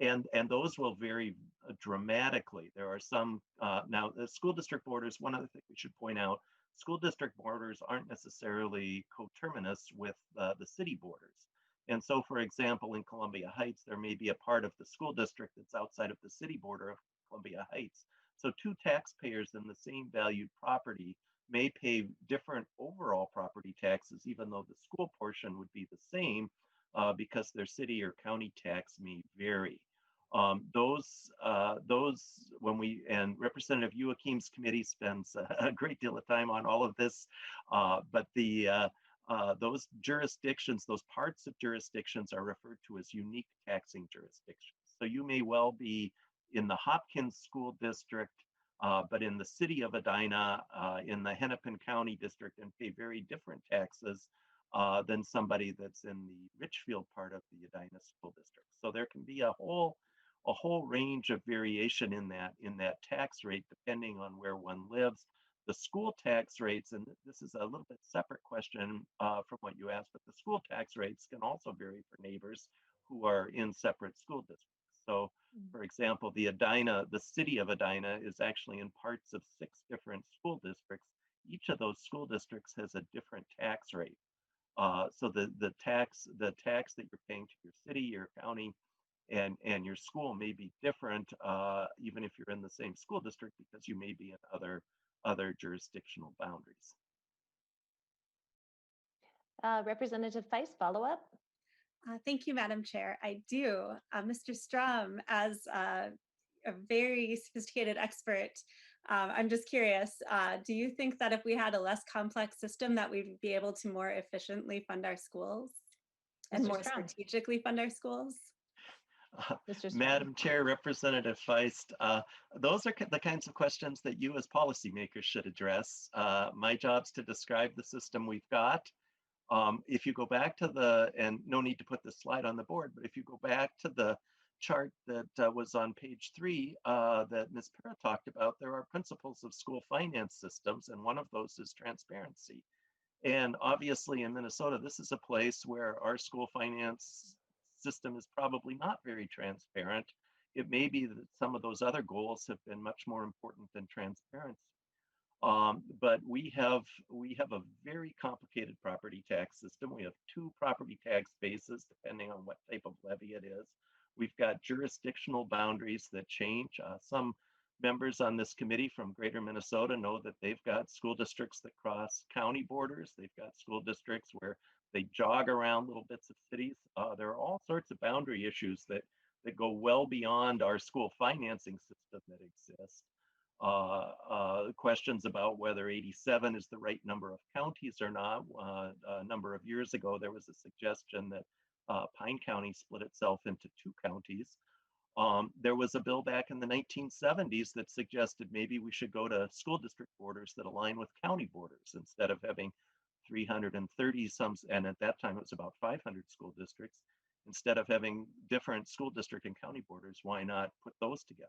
And those will vary dramatically. There are some, now the school district borders, one other thing we should point out, school district borders aren't necessarily coterminous with the city borders. And so, for example, in Columbia Heights, there may be a part of the school district that's outside of the city border of Columbia Heights. So two taxpayers in the same valued property may pay different overall property taxes, even though the school portion would be the same, because their city or county tax may vary. When we, and Representative Joachim's committee spends a great deal of time on all of this, but those jurisdictions, those parts of jurisdictions are referred to as unique taxing jurisdictions. So you may well be in the Hopkins School District, but in the city of Edina, in the Hennepin County District, and pay very different taxes than somebody that's in the Richfield part of the Edina School District. So there can be a whole range of variation in that tax rate depending on where one lives. The school tax rates, and this is a little bit separate question from what you asked, but the school tax rates can also vary for neighbors who are in separate school districts. So, for example, the city of Edina is actually in parts of 6 different school districts. Each of those school districts has a different tax rate. So the tax that you're paying to your city, your county, and your school may be different, even if you're in the same school district, because you may be in other jurisdictional boundaries. Representative Feist, follow up. Thank you, Madam Chair. I do. Mr. Strom, as a very sophisticated expert, I'm just curious, do you think that if we had a less complex system that we'd be able to more efficiently fund our schools and Mr. more Strom. strategically fund our schools? Madam Chair, Representative Feist, those are the kinds of questions that you as policymakers should address. My job's to describe the system we've got. If you go back to and no need to put this slide on the board, but if you go back to the chart that was on page 3 that Ms. Para talked about, there are principles of school finance systems, and one of those is transparency. And obviously in Minnesota, this is a place where our school finance system is probably not very transparent. It may be that some of those other goals have been much more important than transparency. But we have a very complicated property tax system. We have 2 property tax bases depending on what type of levy it is. We've got jurisdictional boundaries that change. Some members on this committee from Greater Minnesota know that they've got school districts that cross county borders. They've got school districts where they jog around little bits of cities. There are all sorts of boundary issues that go well beyond our school financing system that exists. Questions about whether 87 is the right number of counties or not. A number of years ago, there was a suggestion that Pine County split itself into 2 counties. There was a bill back in the 1970s that suggested maybe we should go to school district borders that align with county borders instead of having 330 some, and at that time it was about 500 school districts. Instead of having different school district and county borders, why not put those together?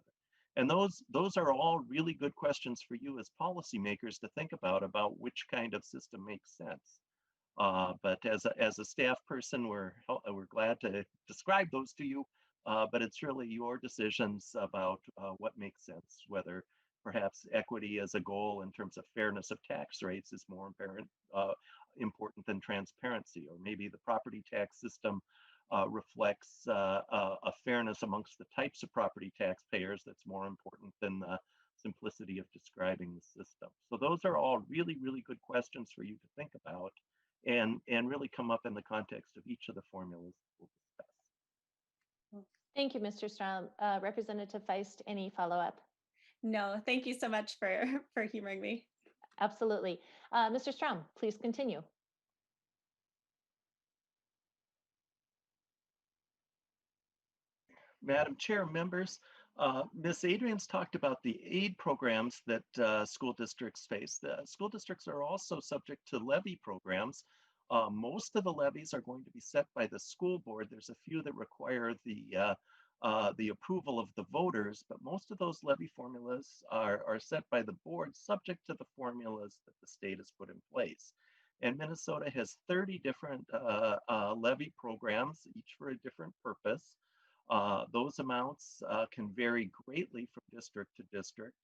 And those are all really good questions for you as policymakers to think about which kind of system makes sense. But as a staff person, we're glad to describe those to you. But it's really your decisions about what makes sense, whether perhaps equity as a goal in terms of fairness of tax rates is more important than transparency, or maybe the property tax system reflects a fairness amongst the types of property taxpayers that's more important than the simplicity of describing the system. So those are all really, really good questions for you to think about and really come up in the context of each of the formulas we'll discuss. Thank you, Mr. Strom. Representative Feist, any follow-up? No, thank you so much for humoring me. Absolutely. Mr. Strom, please continue. Madam Chair, members, Ms. Adrian's talked about the aid programs that school districts face. The school districts are also subject to levy programs. Most of the levies are going to be set by the school board. There's a few that require the approval of the voters, but most of those levy formulas are set by the board, subject to the formulas that the state has put in place. And Minnesota has 30 different levy programs, each for a different purpose. Those amounts can vary greatly from district to district.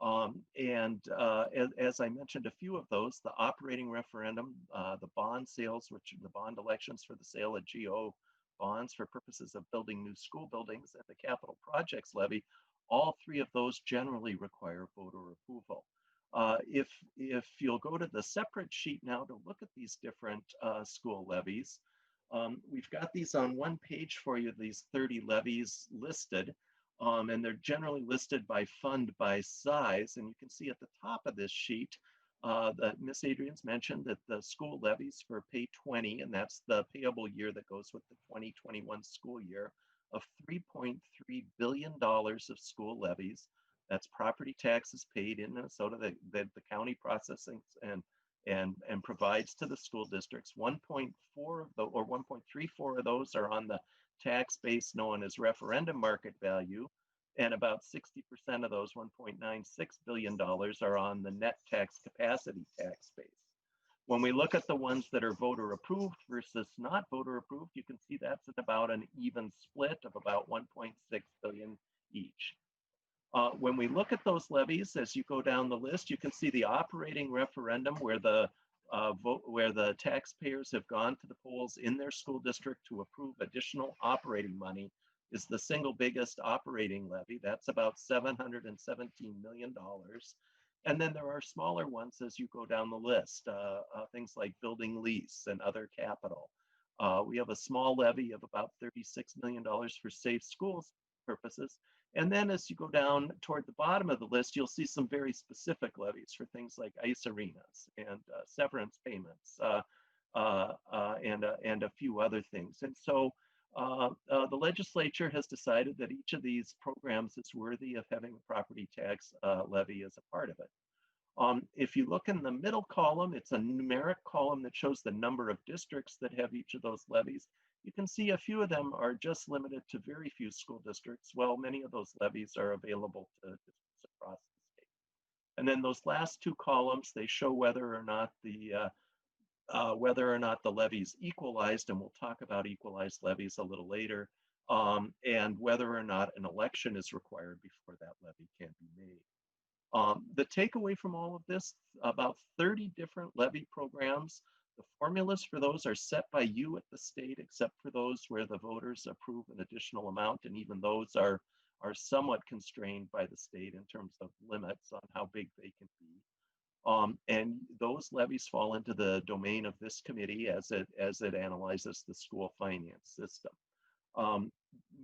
As I mentioned, a few of those, the operating referendum, the bond sales, which are the bond elections for the sale of GO bonds for purposes of building new school buildings, and the capital projects levy, all three of those generally require voter approval. If you'll go to the separate sheet now to look at these different school levies, we've got these on one page for you, these 30 levies listed, and they're generally listed by fund by size. And you can see at the top of this sheet that Miss Adrian's mentioned that the school levies for pay 20, and that's the payable year that goes with the 2021 school year, of $3.3 billion of school levies. That's property taxes paid in Minnesota that the county processing and provides to the school districts. 1.4 of the, or 1.34 of those are on the tax base known as referendum market value, and about 60% of those $1.96 billion are on the net tax capacity tax base. When we look at the ones that are voter approved versus not voter approved, you can see that's at about an even split of about 1.6 billion each. When we look at those levies, as you go down the list, you can see the operating referendum where the taxpayers have gone to the polls in their school district to approve additional operating money is the single biggest operating levy. That's about $717 million. And then there are smaller ones as you go down the list, things like building lease and other capital. We have a small levy of about $36 million for safe schools purposes. And then as you go down toward the bottom of the list, you'll see some very specific levies for things like ice arenas and severance payments and a few other things. And so the legislature has decided that each of these programs is worthy of having a property tax levy as a part of it. If you look in the middle column, it's a numeric column that shows the number of districts that have each of those levies. You can see a few of them are just limited to very few school districts, while many of those levies are available to districts across the state. And then those last two columns, they show whether or not the levies equalized, and we'll talk about equalized levies a little later, and whether or not an election is required before that levy can be made. The takeaway from all of this, about 30 different levy programs. The formulas for those are set by you at the state, except for those where the voters approve an additional amount, and even those are somewhat constrained by the state in terms of limits on how big they can be. And those levies fall into the domain of this committee as it analyzes the school finance system.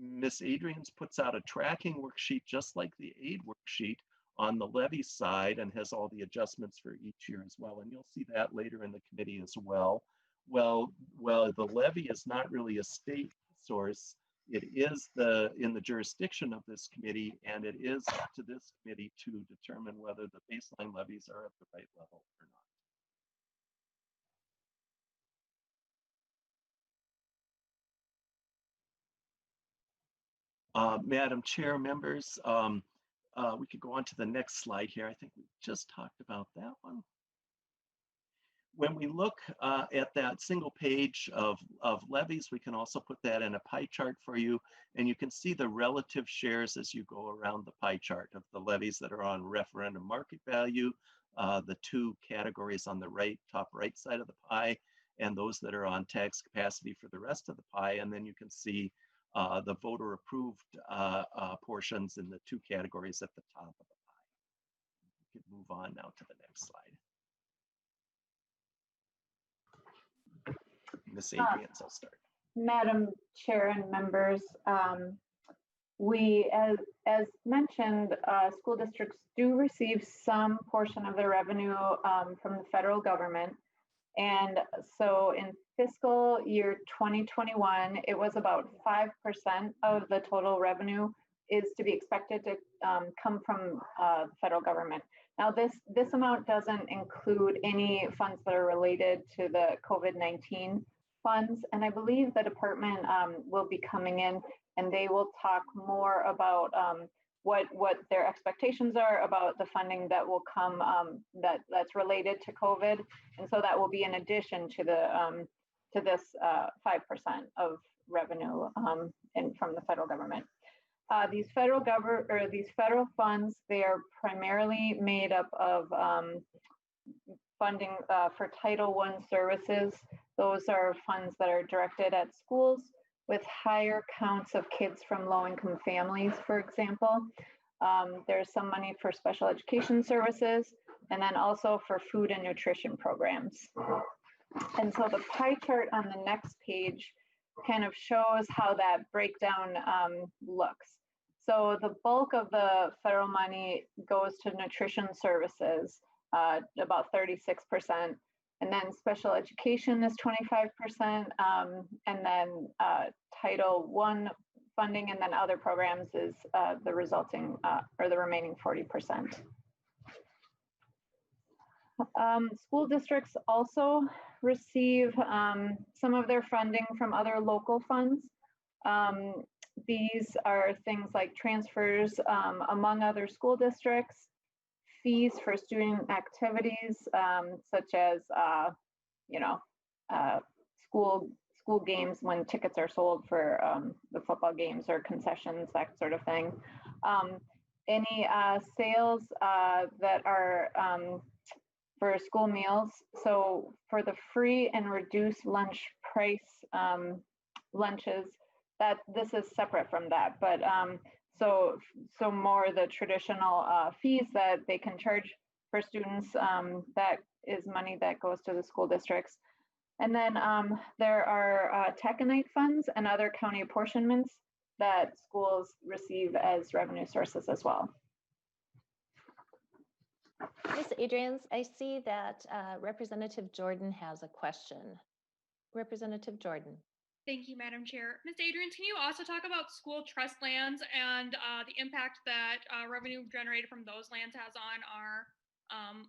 Ms. Adrians puts out a tracking worksheet just like the aid worksheet on the levy side and has all the adjustments for each year as well. And you'll see that later in the committee as well. Well, the levy is not really a state source. It is in the jurisdiction of this committee, and it is up to this committee to determine whether the baseline levies are at the right level or not. Madam Chair, members, we could go on to the next slide here. I think we just talked about that one. When we look at that single page of levies, we can also put that in a pie chart for you, and you can see the relative shares as you go around the pie chart of the levies that are on referendum market value, the two categories on the top right side of the pie, and those that are on tax capacity for the rest of the pie. And then you can see the voter approved portions in the two categories at the top of the pie. We could move on now to the next slide. Ms. Adrians, I'll start. Madam Chair and members, we, as mentioned, school districts do receive some portion of their revenue from the federal government. And so in fiscal year 2021, it was about 5% of the total revenue is to be expected to come from the federal government. Now, this amount doesn't include any funds that are related to the COVID-19 funds. And I believe the department will be coming in and they will talk more about what their expectations are about the funding that will come that's related to COVID. And so that will be in addition to the to this 5% of revenue and from the federal government. These federal funds, they are primarily made up of funding for Title I services. Those are funds that are directed at schools with higher counts of kids from low-income families, for example. There's some money for special education services, and then also for food and nutrition programs. And so the pie chart on the next page kind of shows how that breakdown looks. So the bulk of the federal money goes to nutrition services, about 36%. And then special education is 25%. And then Title I funding and then other programs is the resulting or the remaining 40%. School districts also receive some of their funding from other local funds. These are things like transfers among other school districts, fees for student activities, such as, school games when tickets are sold for the football games or concessions, that sort of thing. Any sales that are for school meals. So for the free and reduced lunch price lunches, that this is separate from that. But so more the traditional fees that they can charge for students, that is money that goes to the school districts. And then there are taconite funds and other county apportionments that schools receive as revenue sources as well. Ms. Adrians, I see that Representative Jordan has a question. Representative Jordan. Thank you, Madam Chair. Ms. Adrians, can you also talk about school trust lands and the impact that revenue generated from those lands has on our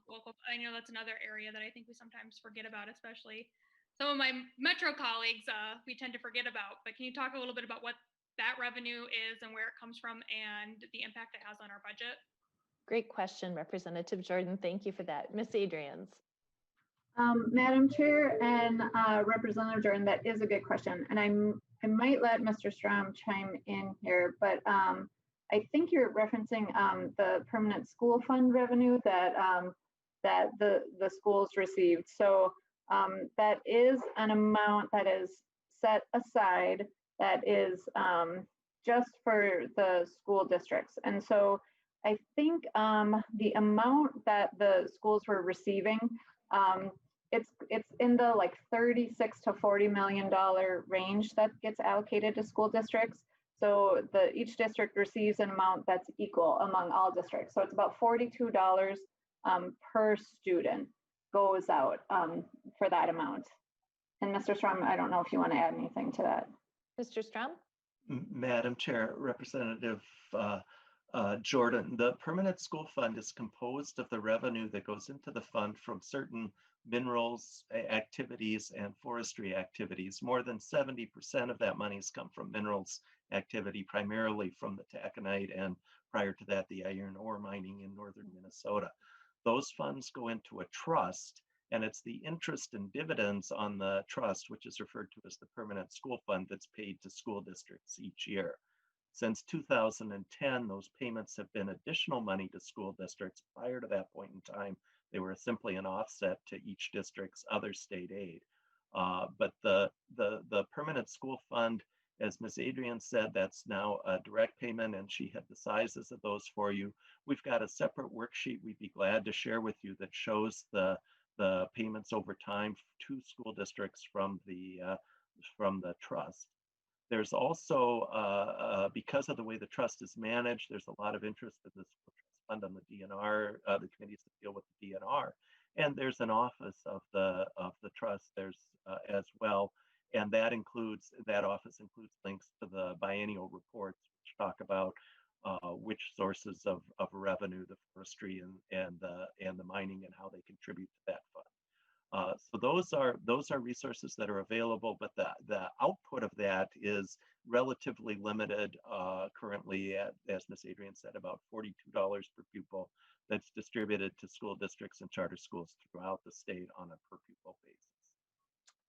local? I know that's another area that I think we sometimes forget about, especially some of my Metro colleagues we tend to forget about. But can you talk a little bit about what that revenue is and where it comes from and the impact it has on our budget? Great question, Representative Jordan. Thank you for that. Ms. Adrians. Madam Chair and Representative Jordan, that is a good question. And I might let Mr. Strom chime in here, but I think you're referencing the permanent school fund revenue that that the schools received. So that is an amount that is set aside that is just for the school districts. And so I think the amount that the schools were receiving, it's in the like $36 to $40 million range that gets allocated to school districts. So each district receives an amount that's equal among all districts. So it's about $42 per student goes out for that amount. And Mr. Strom, I don't know if you want to add anything to that. Mr. Strom? Madam Chair, Representative Jordan, the permanent school fund is composed of the revenue that goes into the fund from certain minerals activities and forestry activities. More than 70% of that money has come from minerals activity, primarily from the taconite and prior to that, the iron ore mining in northern Minnesota. Those funds go into a trust, and it's the interest and dividends on the trust, which is referred to as the permanent school fund, that's paid to school districts each year. Since 2010, those payments have been additional money to school districts. Prior to that point in time, they were simply an offset to each district's other state aid. But the permanent school fund, as Ms. Adrian said, that's now a direct payment, and she had the sizes of those for you. We've got a separate worksheet we'd be glad to share with you that shows the payments over time to school districts from the trust. There's also, because of the way the trust is managed, there's a lot of interest in this fund on the DNR, the committees that deal with the DNR, and there's an office of the trust there's as well, and that office includes links to the biennial reports, which talk about which sources of revenue, the forestry and the mining, and how they contribute to that fund. So those are resources that are available, but the output of that is relatively limited currently at, as Ms. Adrian said, about $42 per pupil that's distributed to school districts and charter schools throughout the state on a per pupil basis.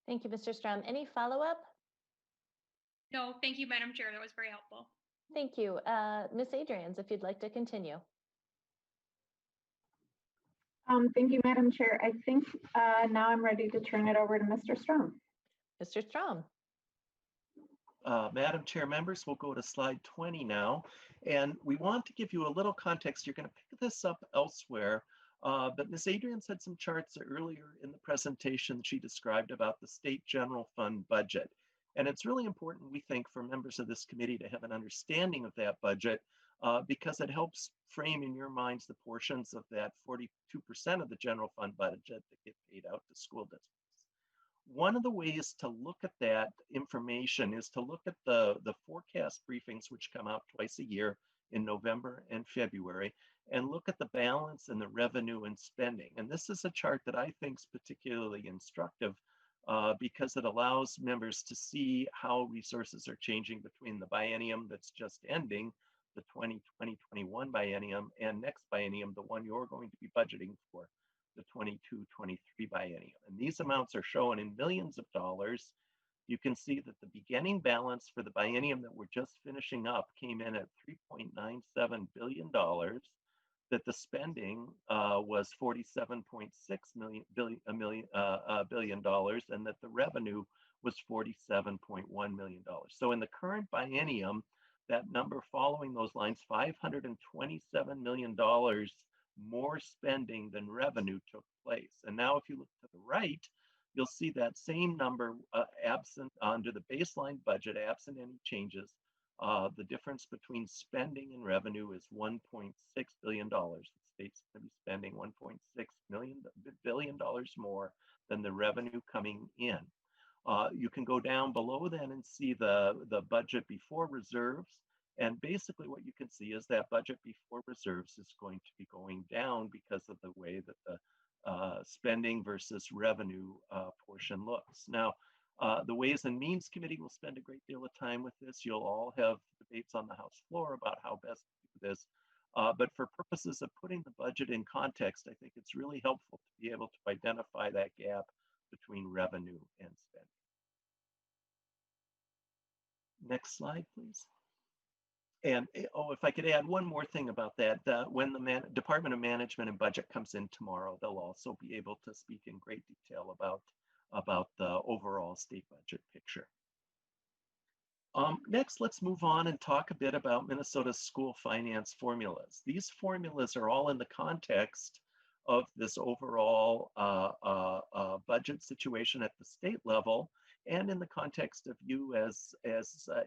Thank you, Mr. Strom. Any follow-up? No, thank you, Madam Chair. That was very helpful. Thank you. Ms. Adrians, if you'd like to continue. Thank you, Madam Chair. I think now I'm ready to turn it over to Mr. Strom. Mr. Strom. Madam Chair, members, we'll go to slide 20 now. And we want to give you a little context. You're going to pick this up elsewhere. But Ms. Adrians had some charts earlier in the presentation she described about the state general fund budget. And it's really important, we think, for members of this committee to have an understanding of that budget because it helps frame in your minds the portions of that 42% of the general fund budget that get paid out to school districts. One of the ways to look at that information is to look at the forecast briefings, which come out twice a year in November and February, and look at the balance and the revenue and spending. And this is a chart that I think is particularly instructive because it allows members to see how resources are changing between the biennium that's just ending, the 2020-21 biennium, and next biennium, the one you're going to be budgeting for, the 22-23 biennium. And these amounts are shown in millions of dollars. You can see that the beginning balance for the biennium that we're just finishing up came in at $3.97 billion, that the spending was $47.6 billion, and that the revenue was $47.1 million. So in the current biennium, that number following those lines, $527 million more spending than revenue took place. And now if you look to the right, you'll see that same number absent under the baseline budget, absent any changes. The difference between spending and revenue is $1.6 billion. The state's going to be spending $1.6 billion more than the revenue coming in. You can go down below then and see the budget before reserves. And basically what you can see is that budget before reserves is going to be going down because of the way that the spending versus revenue portion looks. Now, the Ways and Means Committee will spend a great deal of time with this. You'll all have debates on the House floor about how best to do this. But for purposes of putting the budget in context, I think it's really helpful to be able to identify that gap between revenue and spending. Next slide, please. And oh, if I could add one more thing about that, when the Department of Management and Budget comes in tomorrow, they'll also be able to speak in great detail about the overall state budget picture. Next, let's move on and talk a bit about Minnesota's school finance formulas. These formulas are all in the context of this overall budget situation at the state level, and in the context of you as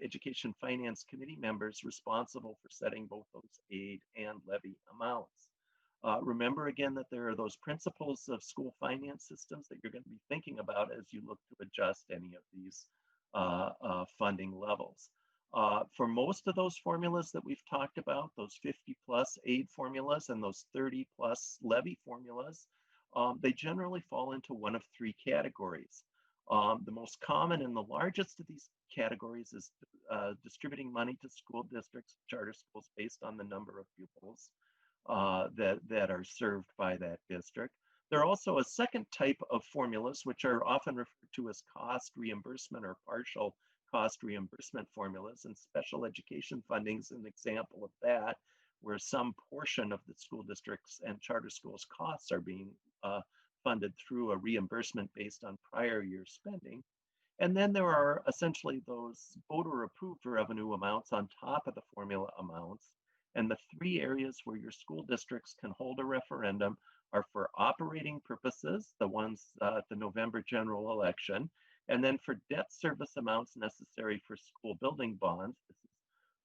Education Finance Committee members responsible for setting both those aid and levy amounts. Remember again that there are those principles of school finance systems that you're going to be thinking about as you look to adjust any of these funding levels. For most of those formulas that we've talked about, those 50+ aid formulas and those 30+ levy formulas, they generally fall into one of three categories. The most common and the largest of these categories is distributing money to school districts, charter schools based on the number of pupils that are served by that district. There are also a second type of formulas, which are often referred to as cost reimbursement or partial cost reimbursement formulas, and special education funding is an example of that, where some portion of the school districts and charter schools' costs are being funded through a reimbursement based on prior year spending. And then there are essentially those voter-approved revenue amounts on top of the formula amounts. And the three areas where your school districts can hold a referendum are for operating purposes, the ones at the November general election, and then for debt service amounts necessary for school building bonds. This is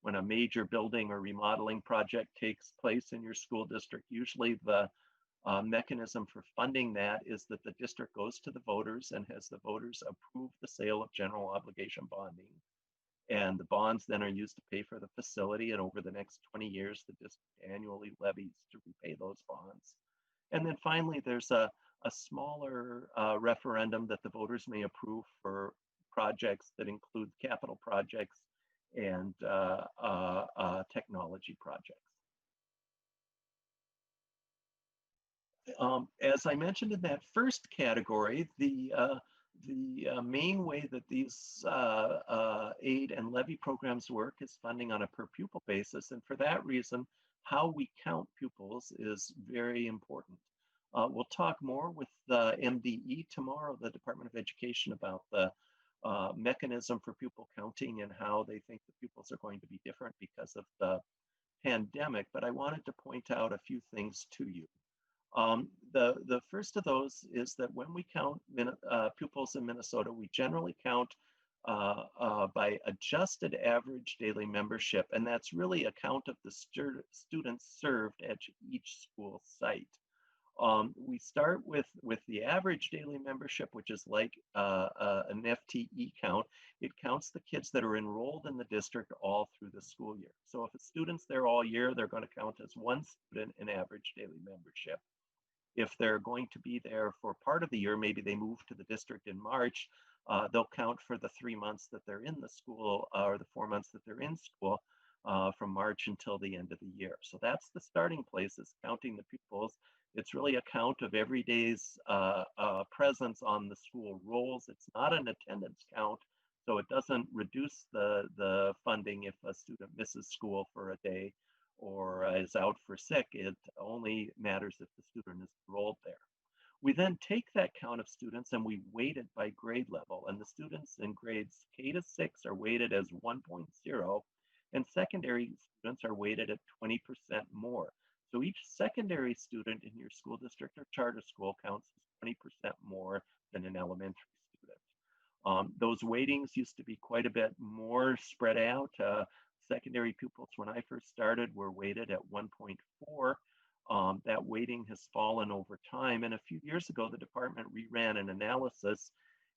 when a major building or remodeling project takes place in your school district. Usually the mechanism for funding that is that the district goes to the voters and has the voters approve the sale of general obligation bonding. And the bonds then are used to pay for the facility, and over the next 20 years, the district annually levies to repay those bonds. And then finally, there's a smaller referendum that the voters may approve for projects that include capital projects and technology projects. As I mentioned in that first category, the The main way that these aid and levy programs work is funding on a per pupil basis. And for that reason, how we count pupils is very important. We'll talk more with the MDE tomorrow, the Department of Education, about the mechanism for pupil counting and how they think the pupils are going to be different because of the pandemic. But I wanted to point out a few things to you. The first of those is that when we count pupils in Minnesota, we generally count by adjusted average daily membership, and that's really a count of the students served at each school site. We start with the average daily membership, which is like an FTE count. It counts the kids that are enrolled in the district all through the school year. So if a student's there all year, they're going to count as one student in average daily membership. If they're going to be there for part of the year, maybe they move to the district in March, they'll count for the 3 months that they're in the school or the 4 months that they're in school from March until the end of the year. So that's the starting place, is counting the pupils. It's really a count of every day's presence on the school rolls. It's not an attendance count, so it doesn't reduce the funding if a student misses school for a day or is out for sick. It only matters if the student is enrolled there. We then take that count of students and we weight it by grade level. And the students in grades K to 6 are weighted as 1.0, and secondary students are weighted at 20% more. So each secondary student in your school district or charter school counts as 20% more than an elementary student. Those weightings used to be quite a bit more spread out. Secondary pupils, when I first started, were weighted at 1.4. That weighting has fallen over time. And a few years ago, the department reran an analysis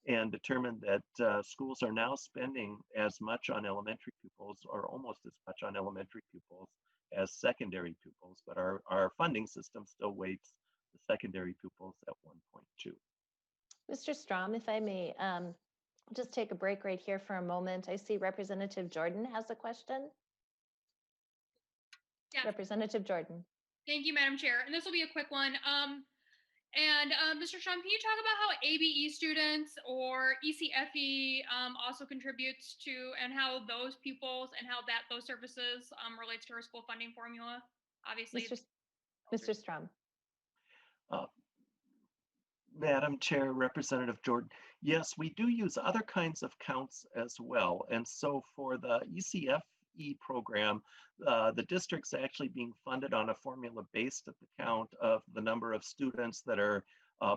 and determined that schools are now spending as much on elementary pupils, or almost as much on elementary pupils, as secondary pupils, but our funding system still weights the secondary pupils at 1.2. Mr. Strom, if I may, just take a break right here for a moment. I see Representative Jordan has a question. Yeah. Representative Jordan. Thank you, Madam Chair. And this will be a quick one. Mr. Strom, can you talk about how ABE students or ECFE also contributes to, and how those pupils and how those services relates to our school funding formula? Obviously, Mr. Strom. Madam Chair, Representative Jordan, yes, we do use other kinds of counts as well. And so for the ECFE program, the district's actually being funded on a formula based at the count of the number of students that are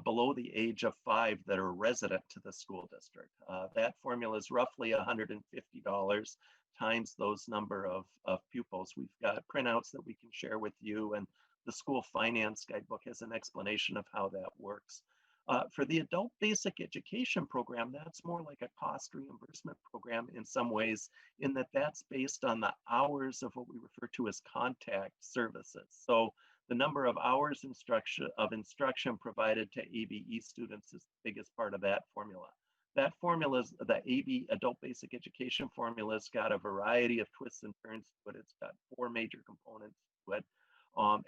below the age of 5 that are resident to the school district. That formula is roughly $150 times those number of pupils. We've got printouts that we can share with you, and the school finance guidebook has an explanation of how that works. For the adult basic education program, that's more like a cost reimbursement program in some ways, in that that's based on the hours of what we refer to as contact services. So the number of hours of instruction provided to ABE students is the biggest part of that formula. That formula, the AB adult basic education formula, has got a variety of twists and turns, but it's got 4 major components to it.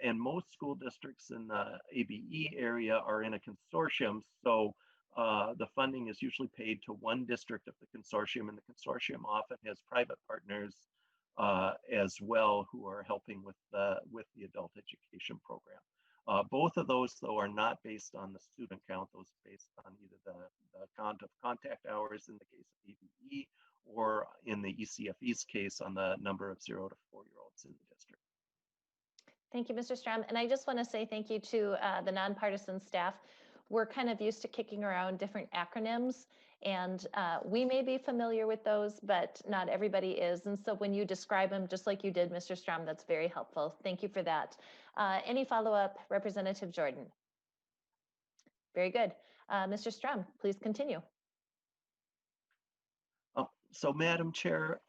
And most school districts in the ABE area are in a consortium, so the funding is usually paid to one district of the consortium, and the consortium often has private partners as well who are helping with the adult education program. Both of those, though, are not based on the student count. Those are based on either the count of contact hours in the case of ABE, or in the ECFE's case, on the number of 0 to 4-year-olds in the district. Thank you, Mr. Strom. And I just want to say thank you to the nonpartisan staff. We're kind of used to kicking around different acronyms, and we may be familiar with those, but not everybody is. And so when you describe them, just like you did, Mr. Strom, that's very helpful. Thank you for that. Any follow-up, Representative Jordan? Very good. Mr. Strom, please continue. So, Madam Chair,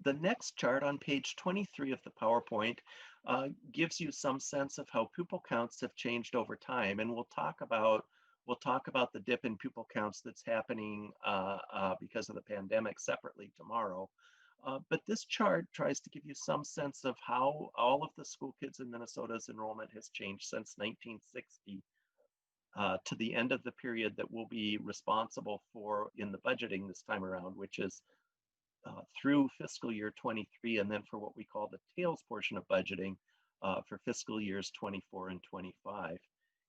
the next chart on page 23 of the PowerPoint gives you some sense of how pupil counts have changed over time, and we'll talk about the dip in pupil counts that's happening because of the pandemic separately tomorrow. But this chart tries to give you some sense of how all of the school kids in Minnesota's enrollment has changed since 1960. to the end of the period that we'll be responsible for in the budgeting this time around, which is through fiscal year 23, and then for what we call the tails portion of budgeting for fiscal years 24 and 25.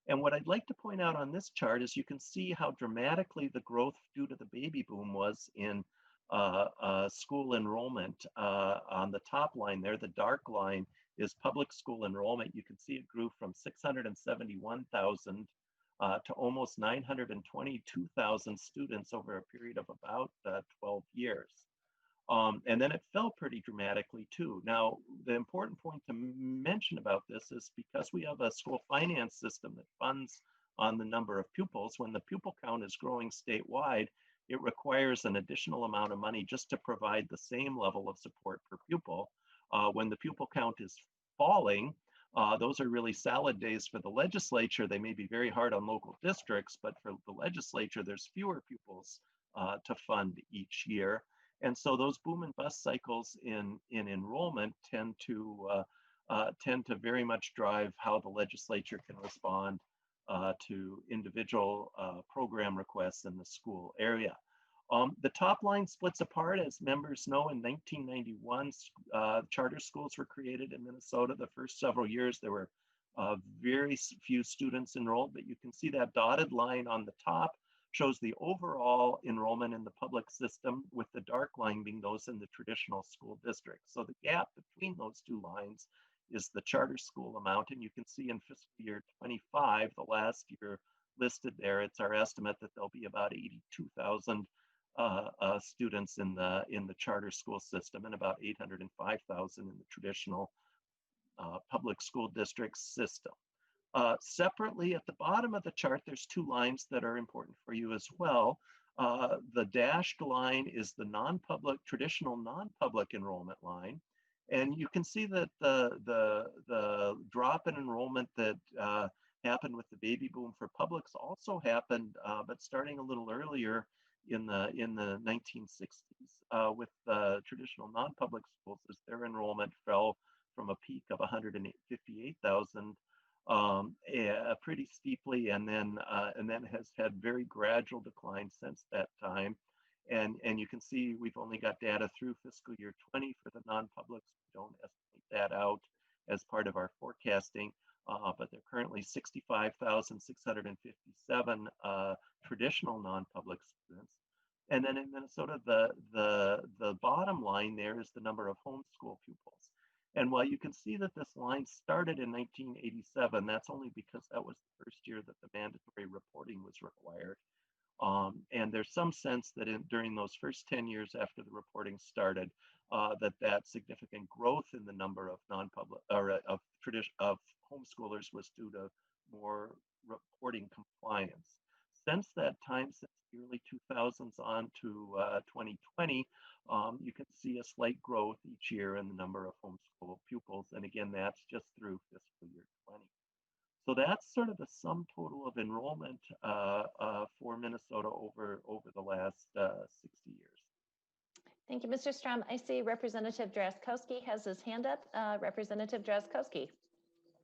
And what I'd like to point out on this chart is you can see how dramatically the growth due to the baby boom was in school enrollment. On the top line there, the dark line is public school enrollment. You can see it grew from 671,000 to almost 922,000 students over a period of about 12 years. And then it fell pretty dramatically too. Now, the important point to mention about this is because we have a school finance system that funds on the number of pupils, when the pupil count is growing statewide, it requires an additional amount of money just to provide the same level of support per pupil. When the pupil count is falling, those are really salad days for the legislature. They may be very hard on local districts, but for the legislature, there's fewer pupils to fund each year. And so those boom and bust cycles in enrollment tend to very much drive how the legislature can respond to individual program requests in the school area. The top line splits apart. As members know, in 1991, charter schools were created in Minnesota. The first several years, there were very few students enrolled, but you can see that dotted line on the top shows the overall enrollment in the public system, with the dark line being those in the traditional school districts. So the gap between those two lines is the charter school amount. And you can see in fiscal year 25, the last year listed there, it's our estimate that there'll be about 82,000 students in the charter school system and about 805,000 in the traditional public school district system. Separately, at the bottom of the chart, there's two lines that are important for you as well. The dashed line is the traditional non-public enrollment line. And you can see that the drop in enrollment that happened with the baby boom for publics also happened, but starting a little earlier in the 1960s with the traditional non-public schools, as their enrollment fell from a peak of 158,000 pretty steeply, and then has had very gradual decline since that time. And you can see we've only got data through fiscal year 20 for the non-publics. We don't estimate that out as part of our forecasting, but there are currently 65,657 traditional non-public students. And then in Minnesota, the bottom line there is the number of homeschool pupils. And while you can see that this line started in 1987, that's only because that was the first year that the mandatory reporting was required. And there's some sense that during those first 10 years after the reporting started, that significant growth in the number of non-public or of homeschoolers was due to more reporting compliance. Since that time, since the early 2000s on to 2020, you can see a slight growth each year in the number of homeschool pupils. And again, that's just through fiscal year 20. So that's sort of the sum total of enrollment for Minnesota over the last 60 years. Thank you, Mr. Strom. I see Representative Drazkowski has his hand up. Representative Drazkowski.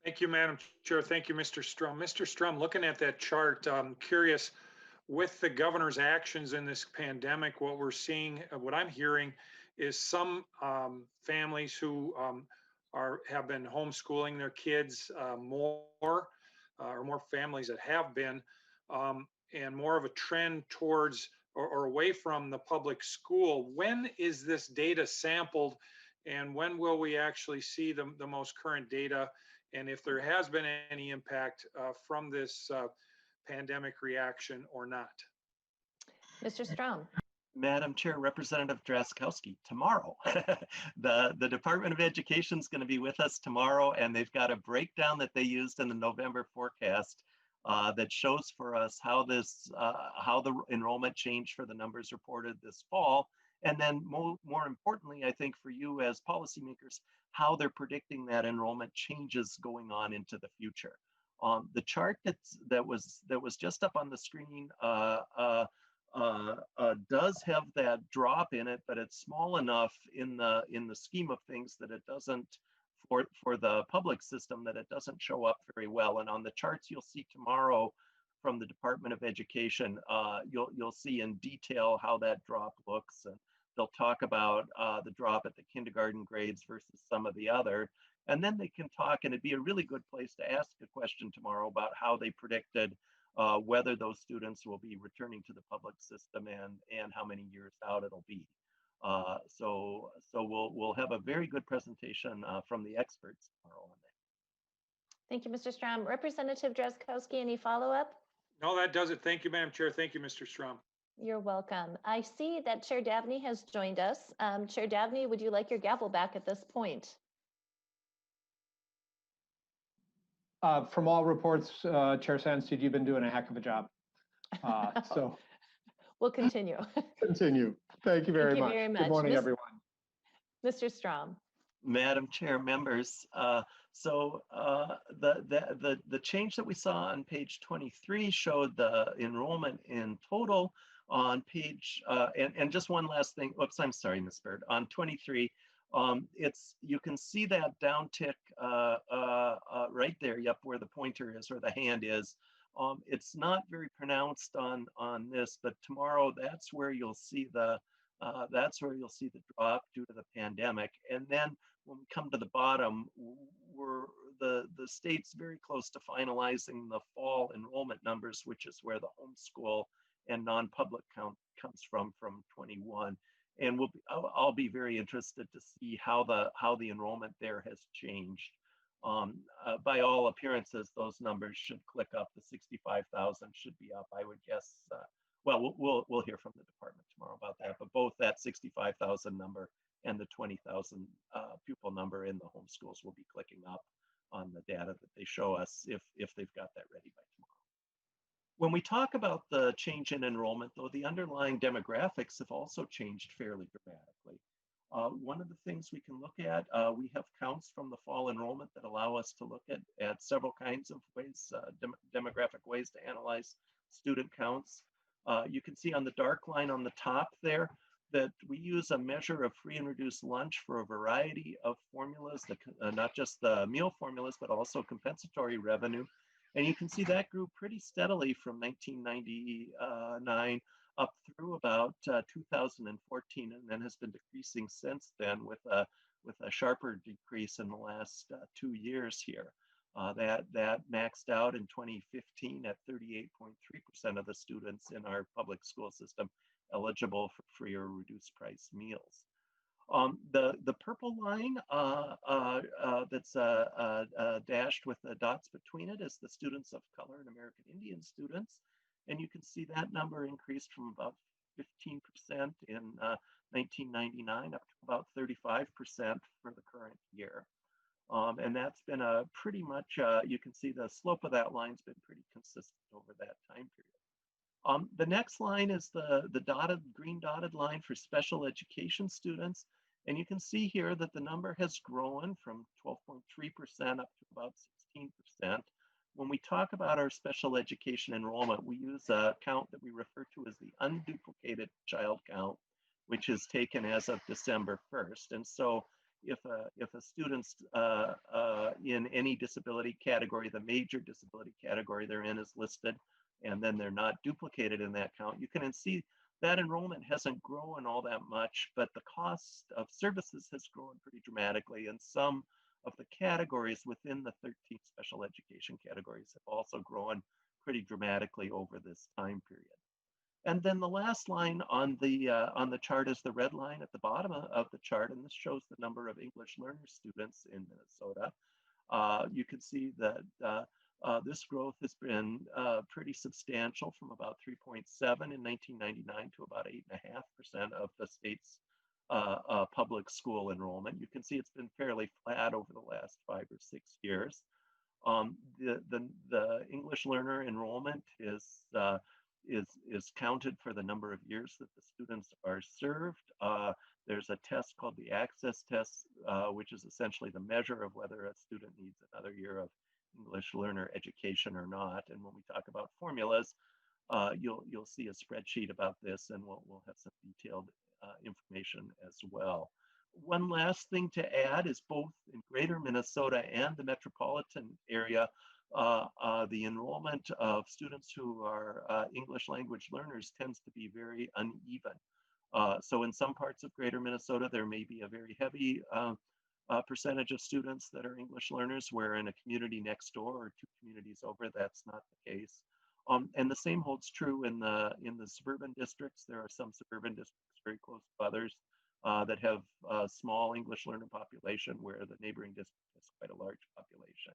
Thank you, Madam Chair. Thank you, Mr. Strom. Mr. Strom, looking at that chart, I'm curious, with the governor's actions in this pandemic, what we're seeing, what I'm hearing is some families who have been homeschooling their kids more, or more families that have been, and more of a trend towards or away from the public school. When is this data sampled, and when will we actually see the most current data? And if there has been any impact from this pandemic reaction or not? Mr. Strom. Madam Chair, Representative Drazkowski, tomorrow. The Department of Education is going to be with us tomorrow, and they've got a breakdown that they used in the November forecast that shows for us how the enrollment changed for the numbers reported this fall. And then more importantly, I think for you as policymakers, how they're predicting that enrollment changes going on into the future. The chart that was just up on the screen does have that drop in it, but it's small enough in the scheme of things that it doesn't, for the public system, that it doesn't show up very well. And on the charts you'll see tomorrow, from the Department of Education, you'll see in detail how that drop looks, and they'll talk about the drop at the kindergarten grades versus some of the other. And then they can talk, and it'd be a really good place to ask a question tomorrow about how they predicted whether those students will be returning to the public system and how many years out it'll be. So we'll have a very good presentation from the experts tomorrow on that. Thank you, Mr. Strom. Representative Drazkowski, any follow-up? No, that does it. Thank you, Madam Chair. Thank you, Mr. Strom. You're welcome. I see that Chair Dabney has joined us. Chair Dabney, would you like your gavel back at this point? From all reports, Chair Sansteed, you've been doing a heck of a job. So We'll continue. continue. Thank you very much. Good morning, everyone. Mr. Strom. Madam Chair, members, the change that we saw on page 23 showed the enrollment in total on page, and just one last thing, oops, I'm sorry, Ms. Bird, on 23, you can see that downtick right there, yep, where the pointer is or the hand is. It's not very pronounced on this, but tomorrow that's where you'll see the drop due to the pandemic. And then when we come to the bottom, the state's very close to finalizing the fall enrollment numbers, which is where the homeschool and non-public count comes from 21. And I'll be very interested to see how the enrollment there has changed. By all appearances, those numbers should click up. The 65,000 should be up, I would guess. Well, we'll hear from the department tomorrow about that, but both that 65,000 number and the 20,000 pupil number in the homeschools will be clicking up on the data that they show us if they've got that ready by tomorrow. When we talk about the change in enrollment, though, the underlying demographics have also changed fairly dramatically. One of the things we can look at, we have counts from the fall enrollment that allow us to look at several kinds of ways, demographic ways to analyze student counts. You can see on the dark line on the top there that we use a measure of free and reduced lunch for a variety of formulas, not just the meal formulas, but also compensatory revenue. And you can see that grew pretty steadily from 1999 up through about 2014, and then has been decreasing since then with a sharper decrease in the last 2 years here. That maxed out in 2015 at 38.3% of the students in our public school system eligible for free or reduced price meals. The purple line that's dashed with the dots between it is the students of color and American Indian students. And you can see that number increased from about 15% in 1999 up to about 35% for the current year. And that's been a pretty much, you can see the slope of that line's been pretty consistent over that time period. The next line is the green dotted line for special education students. And you can see here that the number has grown from 12.3% up to about 16%. When we talk about our special education enrollment, we use a count that we refer to as the unduplicated child count, which is taken as of December 1st. And so if a student's in any disability category, the major disability category they're in is listed, and then they're not duplicated in that count, you can see that enrollment hasn't grown all that much, but the cost of services has grown pretty dramatically, and some of the categories within the 13 special education categories have also grown pretty dramatically over this time period. And then the last line on the chart is the red line at the bottom of the chart, and this shows the number of English learner students in Minnesota. You can see that this growth has been pretty substantial, from about 3.7 in 1999 to about 8.5% of the state's public school enrollment. You can see it's been fairly flat over the last 5 or 6 years. The English learner enrollment is counted for the number of years that the students are served. There's a test called the access test, which is essentially the measure of whether a student needs another year of English learner education or not. And when we talk about formulas, you'll see a spreadsheet about this, and we'll have some detailed information as well. One last thing to add is both in Greater Minnesota and the metropolitan area, the enrollment of students who are English language learners tends to be very uneven. So in some parts of Greater Minnesota, there may be a very heavy percentage of students that are English learners, where in a community next door or 2 communities over, that's not the case. And the same holds true in the suburban districts. There are some suburban districts very close to others that have a small English learner population, where the neighboring district has quite a large population.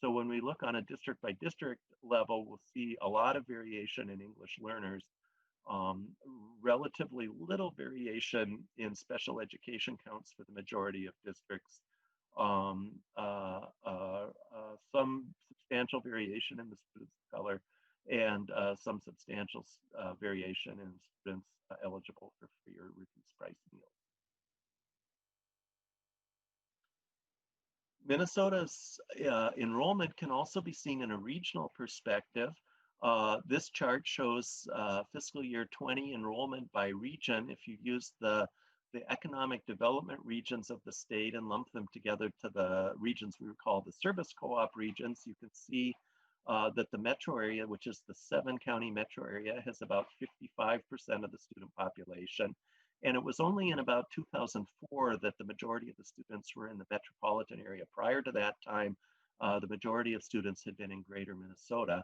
So when we look on a district by district level, we'll see a lot of variation in English learners, relatively little variation in special education counts for the majority of districts, some substantial variation in the students of color, and some substantial variation in students eligible for free or reduced price meals. Minnesota's enrollment can also be seen in a regional perspective. This chart shows fiscal year 20 enrollment by region. If you use the economic development regions of the state and lump them together to the regions we would call the service co-op regions, you can see that the metro area, which is the 7-county metro area, has about 55% of the student population. And it was only in about 2004 that the majority of the students were in the metropolitan area. Prior to that time, the majority of students had been in Greater Minnesota.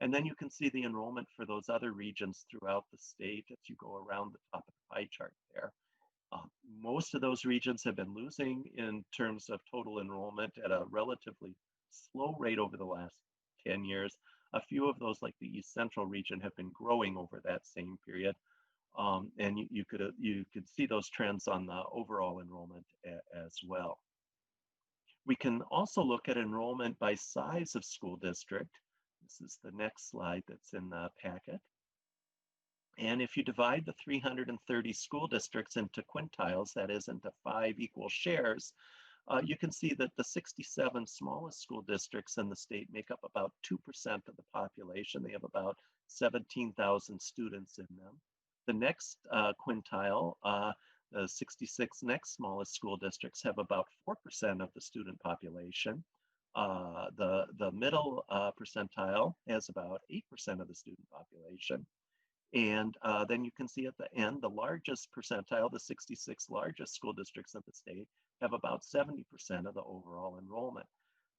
And then you can see the enrollment for those other regions throughout the state as you go around the top of the pie chart there. Most of those regions have been losing in terms of total enrollment at a relatively slow rate over the last 10 years. A few of those, like the East Central region, have been growing over that same period. And you could see those trends on the overall enrollment as well. We can also look at enrollment by size of school district. This is the next slide that's in the packet. And if you divide the 330 school districts into quintiles, that is into 5 equal shares, you can see that the 67 smallest school districts in the state make up about 2% of the population. They have about 17,000 students in them. The next quintile, the 66 next smallest school districts, have about 4% of the student population. The middle percentile has about 8% of the student population. And then you can see at the end, the largest percentile, the 66 largest school districts in the state, have about 70% of the overall enrollment.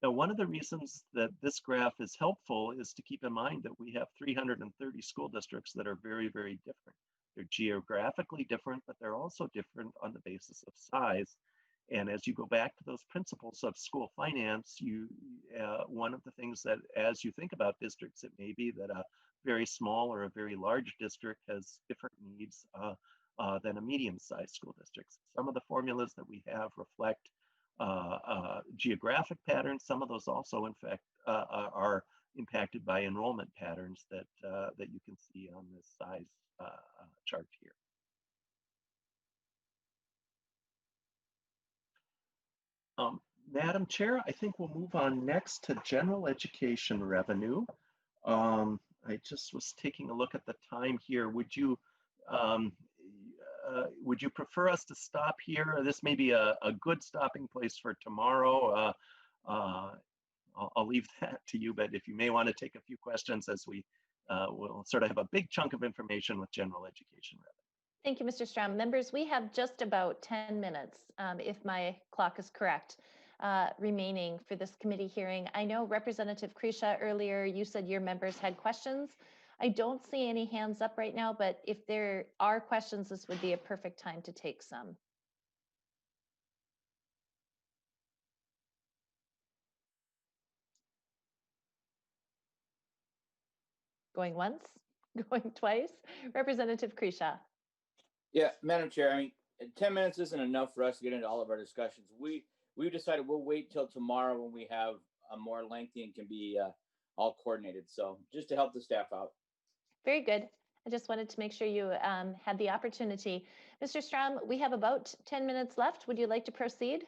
Now, one of the reasons that this graph is helpful is to keep in mind that we have 330 school districts that are very, very different. They're geographically different, but they're also different on the basis of size. And as you go back to those principles of school finance, one of the things that, as you think about districts, it may be that a very small or a very large district has different needs than a medium-sized school district. Some of the formulas that we have reflect geographic patterns. Some of those also, in fact, are impacted by enrollment patterns that you can see on this size chart here. Madam Chair, I think we'll move on next to general education revenue. I just was taking a look at the time here. Would you prefer us to stop here? This may be a good stopping place for tomorrow. I'll leave that to you, but if you may want to take a few questions as we'll sort of have a big chunk of information with general education revenue. Thank you, Mr. Strom. Members, we have just about 10 minutes, if my clock is correct, remaining for this committee hearing. I know Representative Krisha, earlier you said your members had questions. I don't see any hands up right now, but if there are questions, this would be a perfect time to take some. Going once, going twice. Representative Krisha. Yeah, Madam Chair, I mean, 10 minutes isn't enough for us to get into all of our discussions. We've decided we'll wait till tomorrow when we have a more lengthy and can be all coordinated. So just to help the staff out. Very good. I just wanted to make sure you had the opportunity. Mr. Strom, we have about 10 minutes left. Would you like to proceed?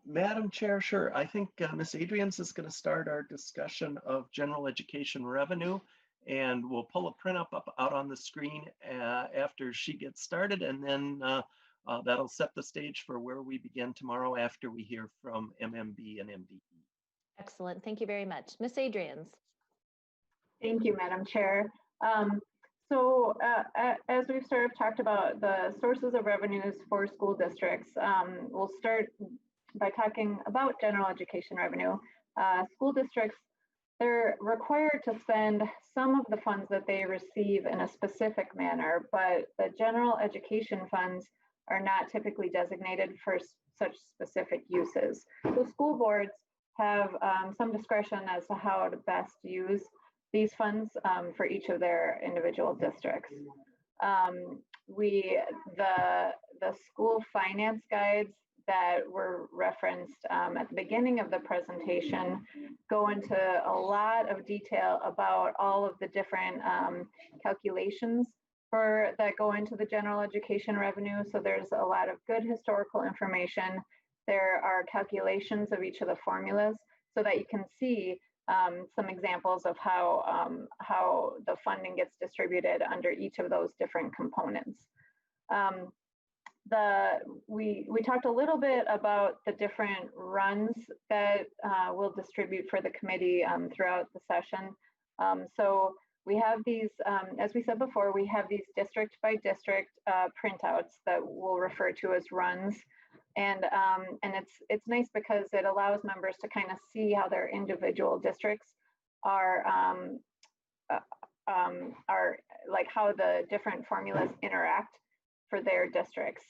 Madam Chair, sure. I think Ms. Adrians is going to start our discussion of general education revenue, and we'll pull a print up out on the screen after she gets started, and then That'll set the stage for where we begin tomorrow after we hear from MMB and MDE. Excellent. Thank you very much. Miss Adrians. Thank you, Madam Chair. As we've sort of talked about the sources of revenues for school districts, we'll start by talking about general education revenue. School districts, they're required to spend some of the funds that they receive in a specific manner, but the general education funds are not typically designated for such specific uses. So school boards have some discretion as to how to best use these funds for each of their individual districts. The school finance guides that were referenced at the beginning of the presentation go into a lot of detail about all of the different calculations that go into the general education revenue. So there's a lot of good historical information. There are calculations of each of the formulas so that you can see some examples of how the funding gets distributed under each of those different components. We talked a little bit about the different runs that we'll distribute for the committee throughout the session. So we have these, as we said before, we have these district by district printouts that we'll refer to as runs. And it's nice because it allows members to kind of see how their individual districts are like how the different formulas interact for their districts.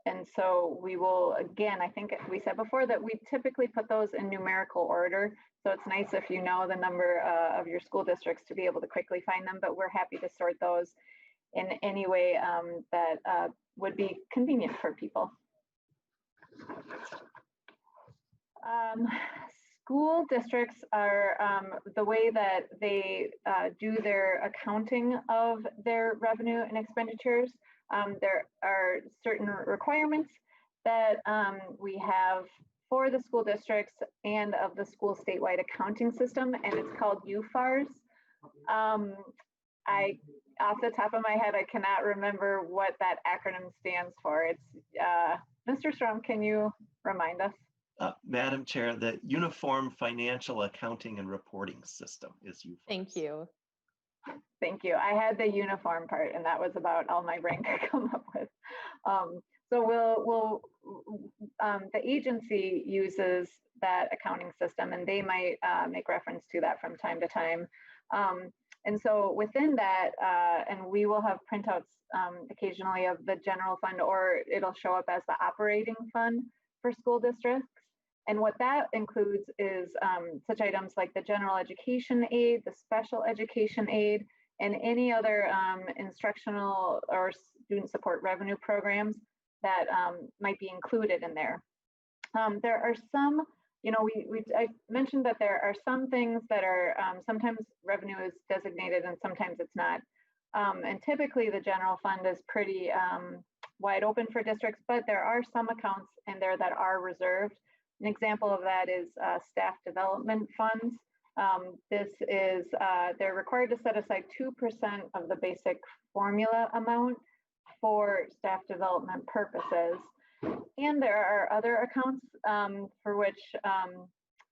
And so we will, again, I think we said before that we typically put those in numerical order. So it's nice if you know the number of your school districts to be able to quickly find them, but we're happy to sort those in any way that would be convenient for people. School districts are the way that they do their accounting of their revenue and expenditures. There are certain requirements that we have for the school districts and of the school statewide accounting system, and it's called UFARS. Off the top of my head, I cannot remember what that acronym stands for. It's Mr. Strom, can you remind us? Madam Chair, the Uniform Financial Accounting and Reporting System is UFARS. Thank you. Thank you. I had the uniform part, and that was about all my brain could come up with. So the agency uses that accounting system, and they might make reference to that from time to time. And so within that, and we will have printouts occasionally of the general fund, or it'll show up as the operating fund for school districts. And what that includes is such items like the general education aid, the special education aid, and any other instructional or student support revenue programs that might be included in there. There are some, I mentioned that there are some things that are sometimes revenue is designated and sometimes it's not. And typically the general fund is pretty wide open for districts, but there are some accounts in there that are reserved. An example of that is staff development funds. They're required to set aside 2% of the basic formula amount for staff development purposes. And there are other accounts for which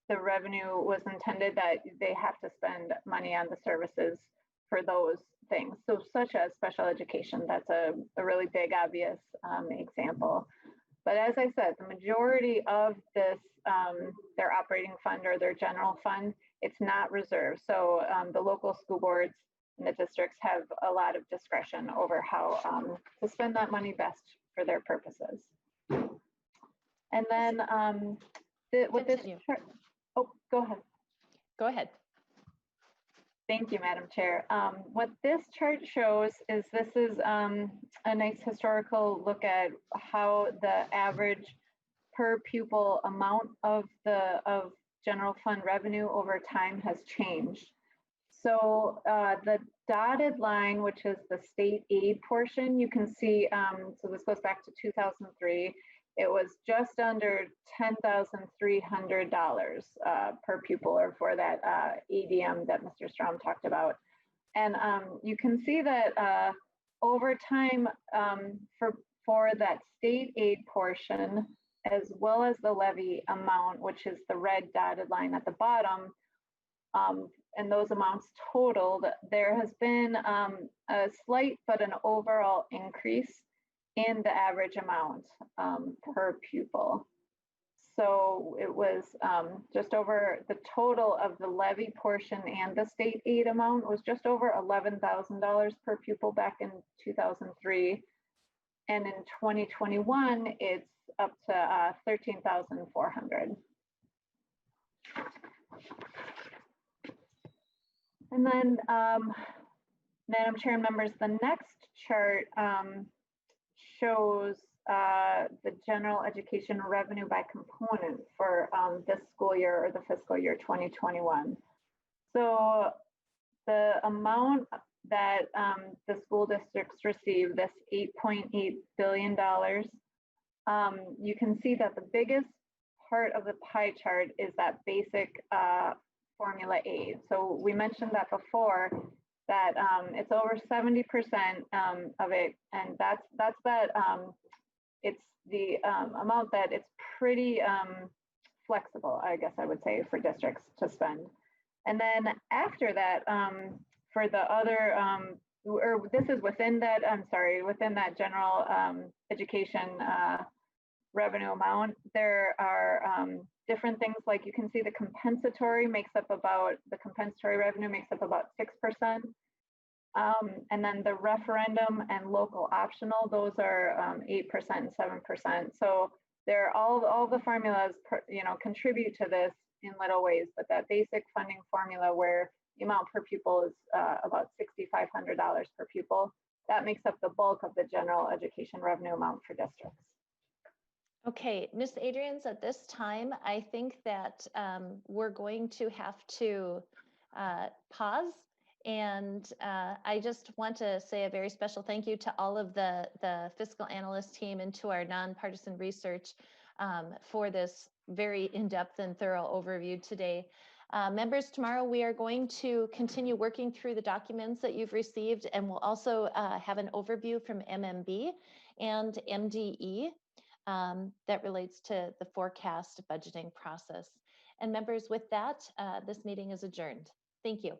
the revenue was intended that they have to spend money on the services for those things. So such as special education, that's a really big, obvious example. But as I said, the majority of this, their operating fund or their general fund, it's not reserved. So the local school boards and the districts have a lot of discretion over how to spend that money best for their purposes. And then with this chart, oh, go ahead. Go ahead. Thank you, Madam Chair. What this chart shows is this is a nice historical look at how the average per pupil amount of general fund revenue over time has changed. So the dotted line, which is the state aid portion, you can see, so this goes back to 2003. It was just under $10,300 per pupil, or for that ADM that Mr. Strom talked about. And you can see that over time, for that state aid portion, as well as the levy amount, which is the red dotted line at the bottom, and those amounts totaled, there has been a slight but an overall increase in the average amount per pupil. So it was just over the total of the levy portion and the state aid amount was just over $11,000 per pupil back in 2003. And in 2021, it's up to 13,400. And then, Madam Chair and members, the next chart shows the general education revenue by component for this school year or the fiscal year 2021. So the amount that the school districts receive, this $8.8 billion, you can see that the biggest part of the pie chart is that basic formula aid. So we mentioned that before, that it's over 70% of it, and that's that it's the amount that it's pretty flexible, I guess I would say, for districts to spend. And then after that, for the other, or this is within that, I'm sorry, within that general education revenue amount, there are different things like you can see the compensatory revenue makes up about 6%. And then the referendum and local optional, those are 8% and 7%. So they're all the formulas, contribute to this in little ways, but that basic funding formula where the amount per pupil is about $6,500 per pupil, that makes up the bulk of the general education revenue amount for districts. Okay, Ms. Adrians, at this time, I think that we're going to have to pause. And I just want to say a very special thank you to all of the fiscal analyst team and to our nonpartisan research for this very in-depth and thorough overview today. Members, tomorrow we are going to continue working through the documents that you've received, and we'll also have an overview from MMB and MDE that relates to the forecast budgeting process. And members, with that, this meeting is adjourned. Thank you.